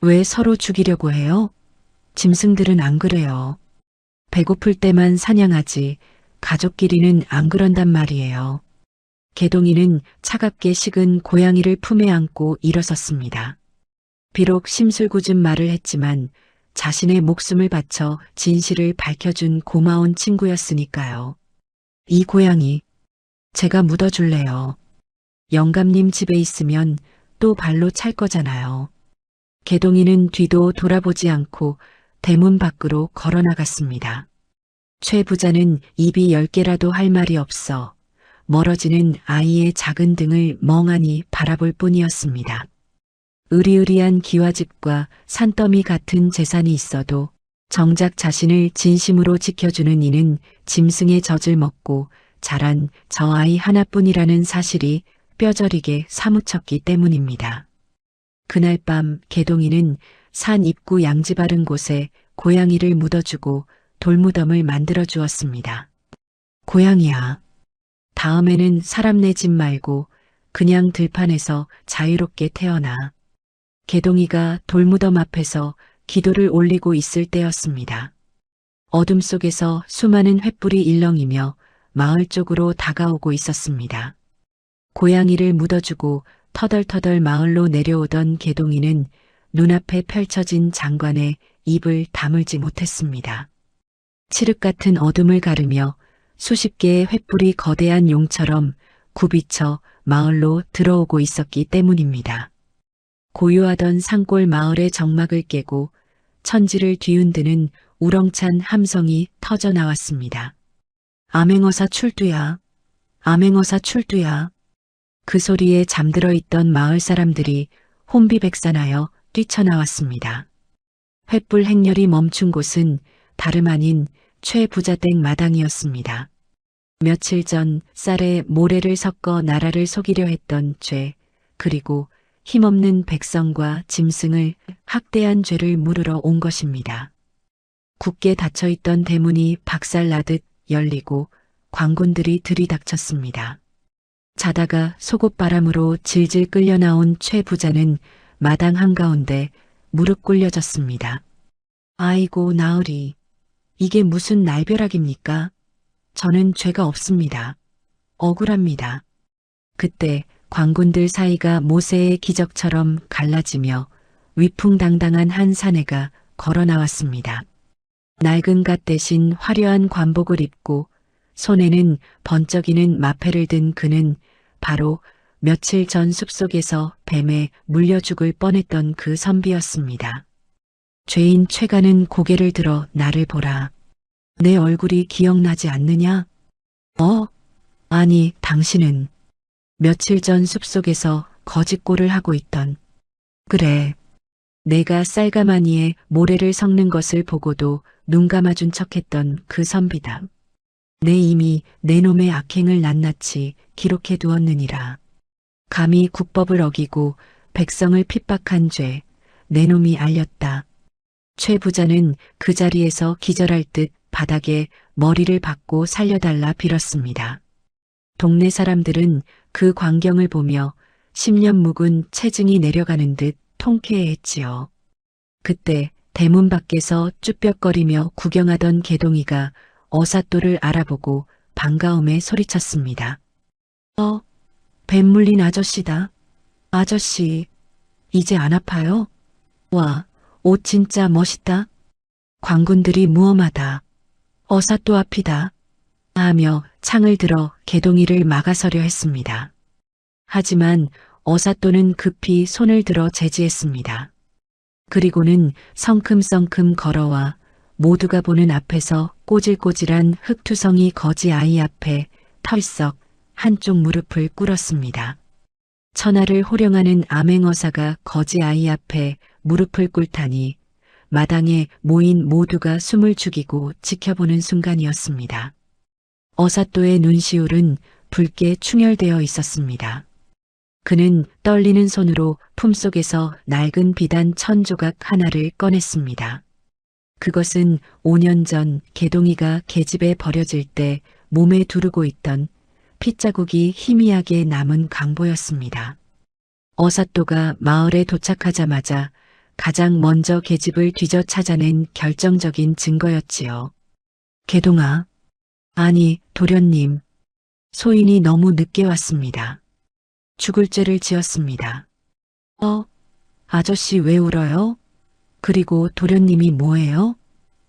왜 서로 죽이려고 해요? 짐승들은 안 그래요. 배고플 때만 사냥하지 가족끼리는 안 그런단 말이에요. 개동이는 차갑게 식은 고양이를 품에 안고 일어섰습니다. 비록 심술궂은 말을 했지만 자신의 목숨을 바쳐 진실을 밝혀준 고마운 친구였으니까요. 이 고양이 제가 묻어줄래요. 영감님 집에 있으면 또 발로 찰 거잖아요. 개동이는 뒤도 돌아보지 않고 대문 밖으로 걸어나갔습니다. 최 부자는 입이 10개라도 할 말이 없어 멀어지는 아이의 작은 등을 멍하니 바라볼 뿐이었습니다. 으리으리한 기와집과 산더미 같은 재산이 있어도 정작 자신을 진심으로 지켜주는 이는 짐승의 젖을 먹고 자란 저 아이 하나뿐이라는 사실이 뼈저리게 사무쳤기 때문입니다. 그날 밤 개동이는 산 입구 양지 바른 곳에 고양이를 묻어주고 돌무덤을 만들어 주었습니다. 고양이야, 다음에는 사람 내 집 말고 그냥 들판에서 자유롭게 태어나. 개동이가 돌무덤 앞에서 기도를 올리고 있을 때였습니다. 어둠 속에서 수많은 횃불이 일렁이며 마을 쪽으로 다가오고 있었습니다. 고양이를 묻어주고 터덜터덜 마을로 내려오던 개동이는 눈앞에 펼쳐진 장관에 입을 다물지 못했습니다. 칠흑 같은 어둠을 가르며 수십 개의 횃불이 거대한 용처럼 굽이쳐 마을로 들어오고 있었기 때문입니다. 고요하던 산골 마을의 정막을 깨고 천지를 뒤흔드는 우렁찬 함성이 터져 나왔습니다. 암행어사 출두야. 암행어사 출두야. 그 소리에 잠들어 있던 마을 사람들이 혼비백산하여 뛰쳐나왔습니다. 횃불 행렬이 멈춘 곳은 다름 아닌 최 부자댁 마당이었습니다. 며칠 전 쌀에 모래를 섞어 나라를 속이려 했던 죄, 그리고 힘없는 백성과 짐승을 학대한 죄를 물으러 온 것입니다. 굳게 닫혀있던 대문이 박살나듯 열리고 광군들이 들이닥쳤습니다. 자다가 속옷바람으로 질질 끌려 나온 최 부자는 마당 한가운데 무릎 꿇려졌습니다. 아이고 나으리, 이게 무슨 날벼락입니까? 저는 죄가 없습니다. 억울합니다. 그때 광군들 사이가 모세의 기적처럼 갈라지며 위풍당당한 한 사내가 걸어 나왔습니다. 낡은 갓 대신 화려한 관복을 입고 손에는 번쩍이는 마패를 든 그는 바로 며칠 전 숲속에서 뱀에 물려 죽을 뻔했던 그 선비였습니다. 죄인 최가는 고개를 들어 나를 보라. 내 얼굴이 기억나지 않느냐? 아니, 당신은 며칠 전 숲속에서 거짓골을 하고 있던. 그래. 내가 쌀가마니에 모래를 섞는 것을 보고도 눈 감아준 척했던 그 선비다. 내 이미 내 놈의 악행을 낱낱이 기록해 두었느니라. 감히 국법을 어기고 백성을 핍박한 죄, 내 놈이 알렸다. 최 부자는 그 자리에서 기절할 듯 바닥에 머리를 박고 살려달라 빌었습니다. 동네 사람들은 그 광경을 보며 10년 묵은 체증이 내려가는 듯 통쾌해했지요. 그때 대문 밖에서 쭈뼛거리며 구경하던 개동이가 어사또를 알아보고 반가움에 소리쳤습니다. 뱀 물린 아저씨다. 아저씨, 이제 안 아파요? 와, 옷 진짜 멋있다. 광군들이 무엄하다. 어사또 앞이다. 하며 창을 들어 개동이를 막아서려 했습니다. 하지만 어사또는 급히 손을 들어 제지했습니다. 그리고는 성큼성큼 걸어와 모두가 보는 앞에서 꼬질꼬질한 흙투성이 거지 아이 앞에 털썩 한쪽 무릎을 꿇었습니다. 천하를 호령하는 암행어사가 거지 아이 앞에 무릎을 꿇다니 마당에 모인 모두가 숨을 죽이고 지켜보는 순간이었습니다. 어사또의 눈시울은 붉게 충혈되어 있었습니다. 그는 떨리는 손으로 품속에서 낡은 비단 1000조각 하나를 꺼냈습니다. 그것은 5년 전 개동이가 계집에 버려질 때 몸에 두르고 있던 핏자국이 희미하게 남은 강보였습니다. 어사또가 마을에 도착하자마자 가장 먼저 계집을 뒤져 찾아낸 결정적인 증거였지요. 개동아, 아니 도련님, 소인이 너무 늦게 왔습니다. 죽을 죄를 지었습니다. 아저씨 왜 울어요? 그리고 도련님이 뭐예요?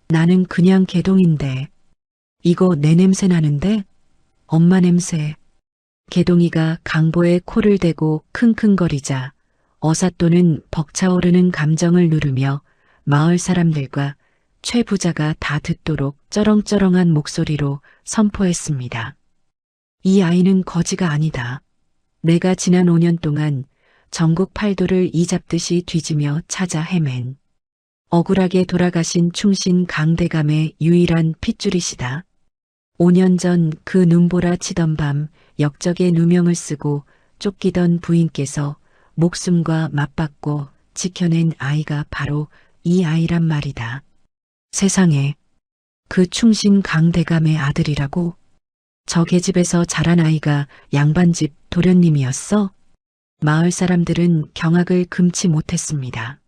나는 그냥 개동인데. 이거 내 냄새 나는데? 엄마 냄새. 개동이가 강보에 코를 대고 킁킁거리자 어사또는 벅차오르는 감정을 누르며 마을 사람들과 최 부자가 다 듣도록 쩌렁쩌렁한 목소리로 선포했습니다. 이 아이는 거지가 아니다. 내가 지난 5년 동안 전국 팔도를 이잡듯이 뒤지며 찾아 헤맨 억울하게 돌아가신 충신 강대감의 유일한 핏줄이시다. 5년 전 그 눈보라 치던 밤 역적의 누명을 쓰고 쫓기던 부인께서 목숨과 맞받고 지켜낸 아이가 바로 이 아이란 말이다. 세상에, 그 충신 강대감의 아들이라고? 저 계집에서 자란 아이가 양반집 도련님이었어? 마을 사람들은 경악을 금치 못했습니다.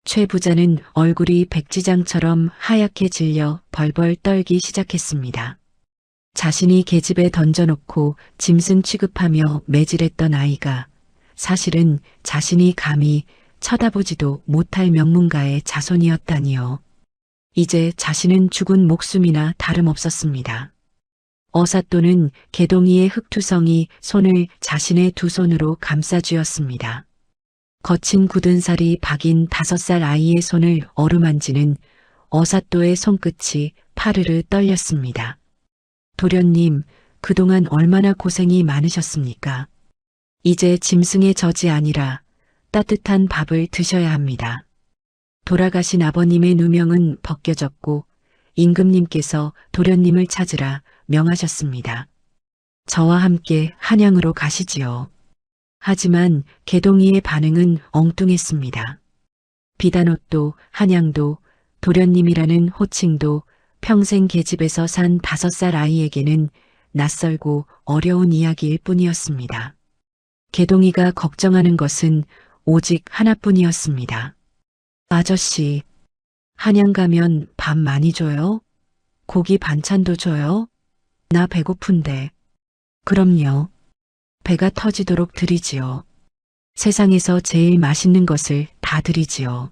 최 부자는 얼굴이 백지장처럼 하얗게 질려 벌벌 떨기 시작했습니다. 자신이 계집에 던져놓고 짐승 취급하며 매질했던 아이가 사실은 자신이 감히 쳐다보지도 못할 명문가의 자손이었다니요. 이제 자신은 죽은 목숨이나 다름없었습니다. 어사또는 개동이의 흑투성이 손을 자신의 두 손으로 감싸쥐었습니다. 거친 굳은 살이 박인 5살 아이의 손을 어루만지는 어사또의 손끝이 파르르 떨렸습니다. 도련님, 그동안 얼마나 고생이 많으셨습니까? 이제 짐승의 젖이 아니라 따뜻한 밥을 드셔야 합니다. 돌아가신 아버님의 누명은 벗겨졌고 임금님께서 도련님을 찾으라 명하셨습니다. 저와 함께 한양으로 가시지요. 하지만 개동이의 반응은 엉뚱했습니다. 비단옷도 한양도 도련님이라는 호칭도 평생 계집에서 산 5살 아이에게는 낯설고 어려운 이야기일 뿐이었습니다. 개동이가 걱정하는 것은 오직 하나뿐이었습니다. 아저씨, 한양 가면 밥 많이 줘요? 고기 반찬도 줘요? 나 배고픈데. 그럼요. 배가 터지도록 드리지요. 세상에서 제일 맛있는 것을 다 드리지요.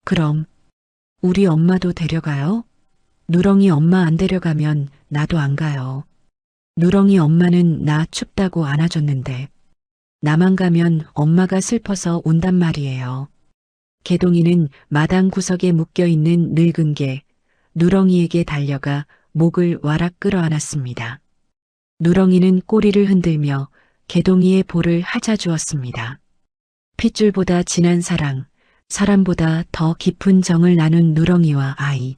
그럼 우리 엄마도 데려가요? 누렁이 엄마 안 데려가면 나도 안 가요. 누렁이 엄마는 나 춥다고 안아줬는데 나만 가면 엄마가 슬퍼서 온단 말이에요. 개동이는 마당 구석에 묶여있는 늙은 개, 누렁이에게 달려가 목을 와락 끌어안았습니다. 누렁이는 꼬리를 흔들며 개동이의 볼을 핥아주었습니다. 핏줄보다 진한 사랑, 사람보다 더 깊은 정을 나눈 누렁이와 아이.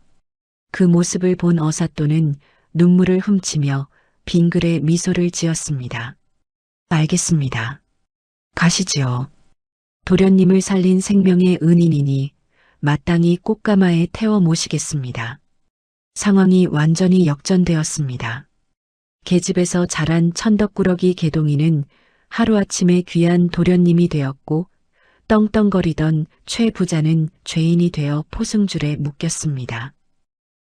그 모습을 본 어사또는 눈물을 훔치며 빙글에 미소를 지었습니다. 알겠습니다. 가시지요. 도련님을 살린 생명의 은인이니 마땅히 꽃가마에 태워 모시겠습니다. 상황이 완전히 역전되었습니다. 계집에서 자란 천덕꾸러기 개동이는 하루아침에 귀한 도련님이 되었고 떵떵거리던 최 부자는 죄인이 되어 포승줄에 묶였습니다.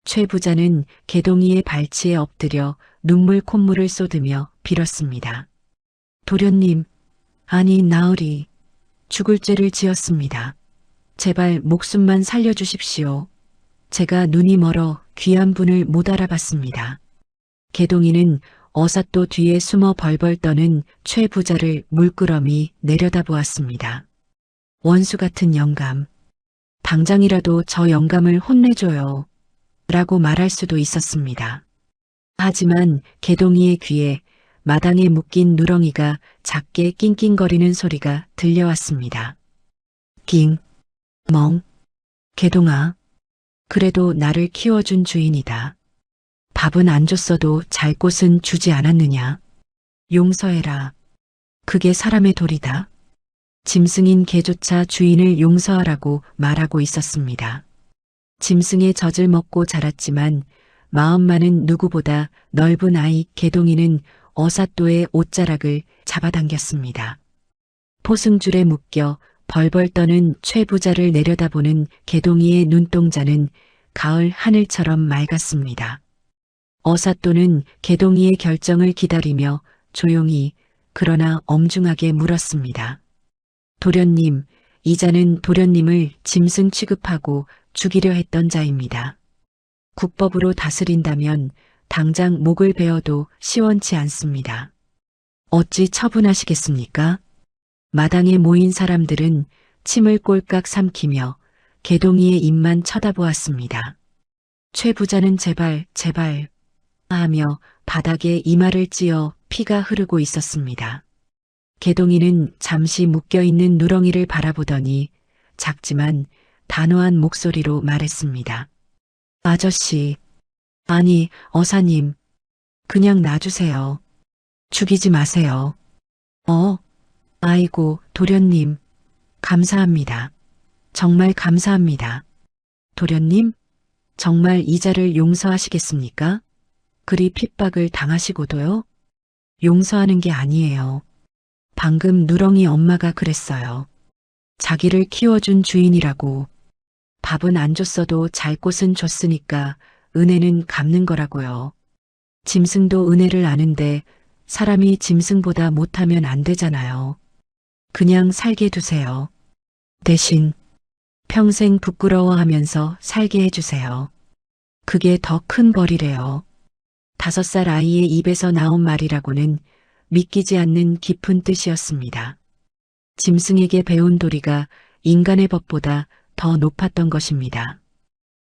최 부자는 개동이의 발치에 엎드려 눈물 콧물을 쏟으며 빌었습니다. 도련님, 아니 나으리, 죽을 죄를 지었습니다. 제발 목숨만 살려주십시오. 제가 눈이 멀어 귀한 분을 못 알아봤습니다. 개동이는 어사또 뒤에 숨어 벌벌 떠는 최 부자를 물끄러미 내려다보았습니다. 원수 같은 영감. 당장이라도 저 영감을 혼내줘요. 라고 말할 수도 있었습니다. 하지만 개동이의 귀에 마당에 묶인 누렁이가 작게 낑낑거리는 소리가 들려왔습니다. 낑, 멍, 개동아. 그래도 나를 키워준 주인이다. 밥은 안 줬어도 잘 곳은 주지 않았느냐. 용서해라. 그게 사람의 도리다. 짐승인 개조차 주인을 용서하라고 말하고 있었습니다. 짐승의 젖을 먹고 자랐지만 마음만은 누구보다 넓은 아이 개동이는 어사또의 옷자락을 잡아당겼습니다. 포승줄에 묶여 벌벌 떠는 최 부자를 내려다보는 개동이의 눈동자는 가을 하늘처럼 맑았습니다. 어사또는 개동이의 결정을 기다리며 조용히 그러나 엄중하게 물었습니다. 도련님, 이 자는 도련님을 짐승 취급하고 죽이려 했던 자입니다. 국법으로 다스린다면 당장 목을 베어도 시원치 않습니다. 어찌 처분하시겠습니까? 마당에 모인 사람들은 침을 꼴깍 삼키며 개동이의 입만 쳐다보았습니다. 최 부자는 제발 하며 바닥에 이마를 찧어 피가 흐르고 있었습니다. 개동이는 잠시 묶여있는 누렁이를 바라보더니 작지만 단호한 목소리로 말했습니다. 아저씨, 아니 어사님, 그냥 놔주세요. 죽이지 마세요. 아이고 도련님, 감사합니다. 정말 감사합니다. 도련님, 정말 이자를 용서하시겠습니까? 그리 핍박을 당하시고도요? 용서하는 게 아니에요. 방금 누렁이 엄마가 그랬어요. 자기를 키워준 주인이라고. 밥은 안 줬어도 잘 곳은 줬으니까 은혜는 갚는 거라고요. 짐승도 은혜를 아는데 사람이 짐승보다 못하면 안 되잖아요. 그냥 살게 두세요. 대신 평생 부끄러워하면서 살게 해주세요. 그게 더 큰 벌이래요. 5살 아이의 입에서 나온 말이라고는 믿기지 않는 깊은 뜻이었습니다. 짐승에게 배운 도리가 인간의 법보다 더 높았던 것입니다.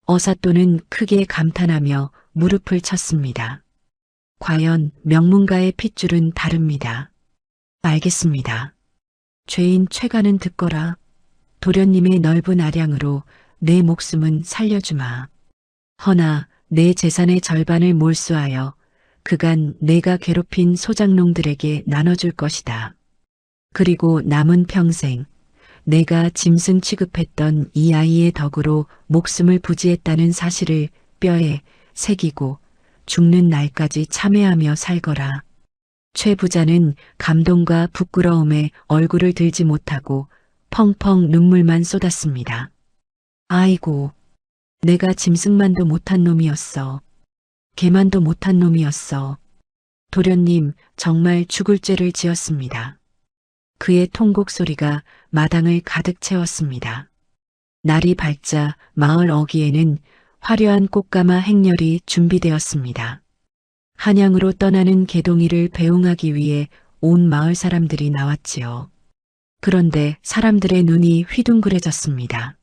어사또는 크게 감탄하며 무릎을 쳤습니다. 과연 명문가의 핏줄은 다릅니다. 알겠습니다. 죄인 최가는 듣거라. 도련님의 넓은 아량으로 내 목숨은 살려주마. 허나 내 재산의 절반을 몰수하여 그간 내가 괴롭힌 소장농들에게 나눠줄 것이다. 그리고 남은 평생 내가 짐승 취급했던 이 아이의 덕으로 목숨을 부지했다는 사실을 뼈에 새기고 죽는 날까지 참회하며 살거라. 최 부자는 감동과 부끄러움에 얼굴을 들지 못하고 펑펑 눈물만 쏟았습니다. 아이고, 내가 짐승만도 못한 놈이었어. 개만도 못한 놈이었어. 도련님, 정말 죽을 죄를 지었습니다. 그의 통곡 소리가 마당을 가득 채웠습니다. 날이 밝자 마을 어귀에는 화려한 꽃가마 행렬이 준비되었습니다. 한양으로 떠나는 개동이를 배웅하기 위해 온 마을 사람들이 나왔지요. 그런데 사람들의 눈이 휘둥그레졌습니다.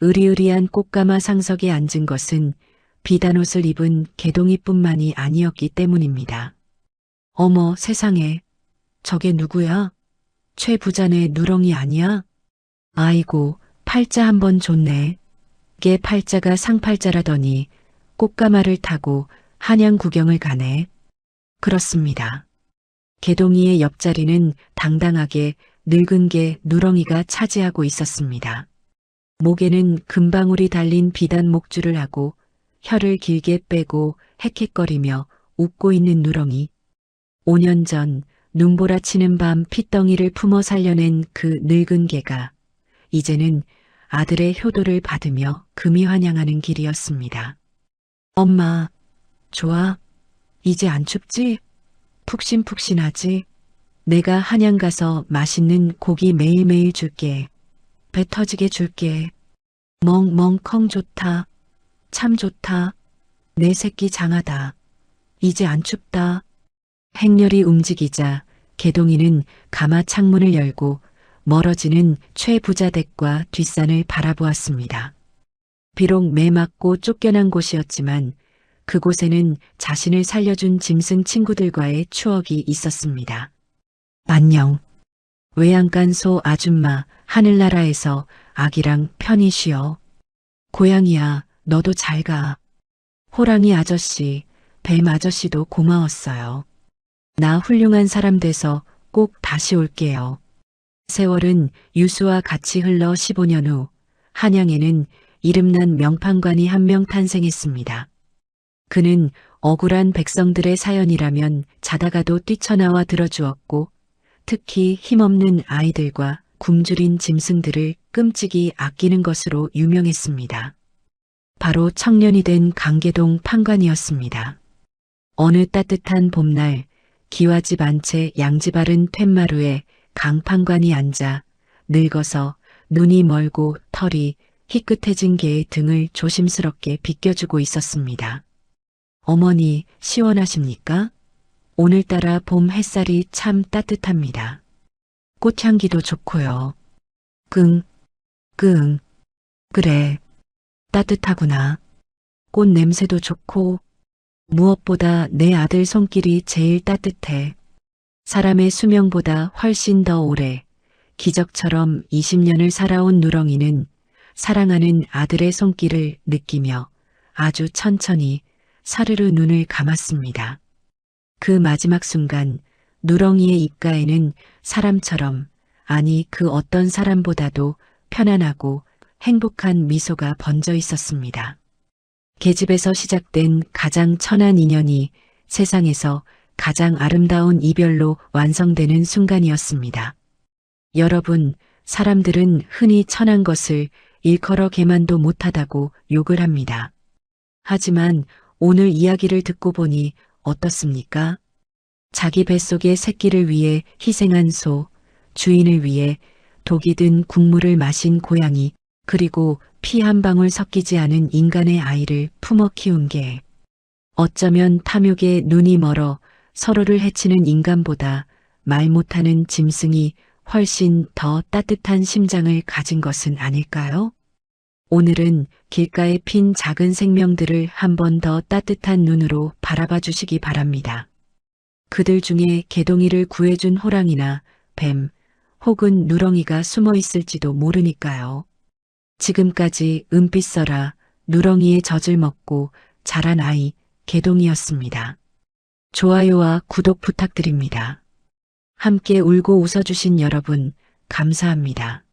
으리으리한 꽃가마 상석에 앉은 것은 비단 옷을 입은 개동이뿐만이 아니었기 때문입니다. 어머 세상에, 저게 누구야? 최 부자네 누렁이 아니야? 아이고, 팔자 한번 줬네. 게 팔자가 상팔자라더니 꽃가마를 타고 한양 구경을 가네. 그렇습니다. 개동이의 옆자리는 당당하게 늙은 개 누렁이가 차지하고 있었습니다. 목에는 금방울이 달린 비단 목줄을 하고 혀를 길게 빼고 헥헥거리며 웃고 있는 누렁이. 5년 전 눈보라치는 밤 핏덩이를 품어 살려낸 그 늙은 개가 이제는 아들의 효도를 받으며 금이 환영하는 길이었습니다. 엄마, 좋아? 이제 안 춥지? 푹신푹신하지? 내가 한양 가서 맛있는 고기 매일매일 줄게. 배 터지게 줄게. 멍멍컹 좋다. 참 좋다. 내 새끼 장하다. 이제 안 춥다. 행렬이 움직이자 개동이는 가마 창문을 열고 멀어지는 최 부자 댁과 뒷산을 바라보았습니다. 비록 매맞고 쫓겨난 곳이었지만 그곳에는 자신을 살려준 짐승 친구들과의 추억이 있었습니다. 안녕. 외양간 소 아줌마 하늘나라에서 아기랑 편히 쉬어. 고양이야, 너도 잘 가. 호랑이 아저씨, 뱀 아저씨도 고마웠어요. 나 훌륭한 사람 돼서 꼭 다시 올게요. 세월은 유수와 같이 흘러 15년 후 한양에는 이름난 명판관이 한 명 탄생했습니다. 그는 억울한 백성들의 사연이라면 자다가도 뛰쳐나와 들어주었고 특히 힘없는 아이들과 굶주린 짐승들을 끔찍이 아끼는 것으로 유명했습니다. 바로 청년이 된 강계동 판관이었습니다. 어느 따뜻한 봄날 기와집 한 채 양지 바른 툇마루에 강 판관이 앉아 늙어서 눈이 멀고 털이 희끗해진 개의 등을 조심스럽게 빗겨주고 있었습니다. 어머니, 시원하십니까? 오늘따라 봄 햇살이 참 따뜻합니다. 꽃향기도 좋고요. 끙, 끙. 그래, 따뜻하구나. 꽃 냄새도 좋고 무엇보다 내 아들 손길이 제일 따뜻해. 사람의 수명보다 훨씬 더 오래 기적처럼 20년을 살아온 누렁이는 사랑하는 아들의 손길을 느끼며 아주 천천히 사르르 눈을 감았습니다. 그 마지막 순간 누렁이의 입가에는 사람처럼, 아니 그 어떤 사람보다도 편안하고 행복한 미소가 번져 있었습니다. 계집에서 시작된 가장 천한 인연이 세상에서 가장 아름다운 이별로 완성되는 순간이었습니다. 여러분, 사람들은 흔히 천한 것을 일컬어 개만도 못하다고 욕을 합니다. 하지만 오늘 이야기를 듣고 보니 어떻습니까? 자기 뱃속의 새끼를 위해 희생한 소, 주인을 위해 독이 든 국물을 마신 고양이, 그리고 피 한 방울 섞이지 않은 인간의 아이를 품어 키운 게 어쩌면 탐욕에 눈이 멀어 서로를 해치는 인간보다 말 못하는 짐승이 훨씬 더 따뜻한 심장을 가진 것은 아닐까요? 오늘은 길가에 핀 작은 생명들을 한 번 더 따뜻한 눈으로 바라봐 주시기 바랍니다. 그들 중에 개동이를 구해준 호랑이나 뱀 혹은 누렁이가 숨어 있을지도 모르니까요. 지금까지 은빛 써라 누렁이의 젖을 먹고 자란 아이 개동이었습니다. 좋아요와 구독 부탁드립니다. 함께 울고 웃어주신 여러분, 감사합니다.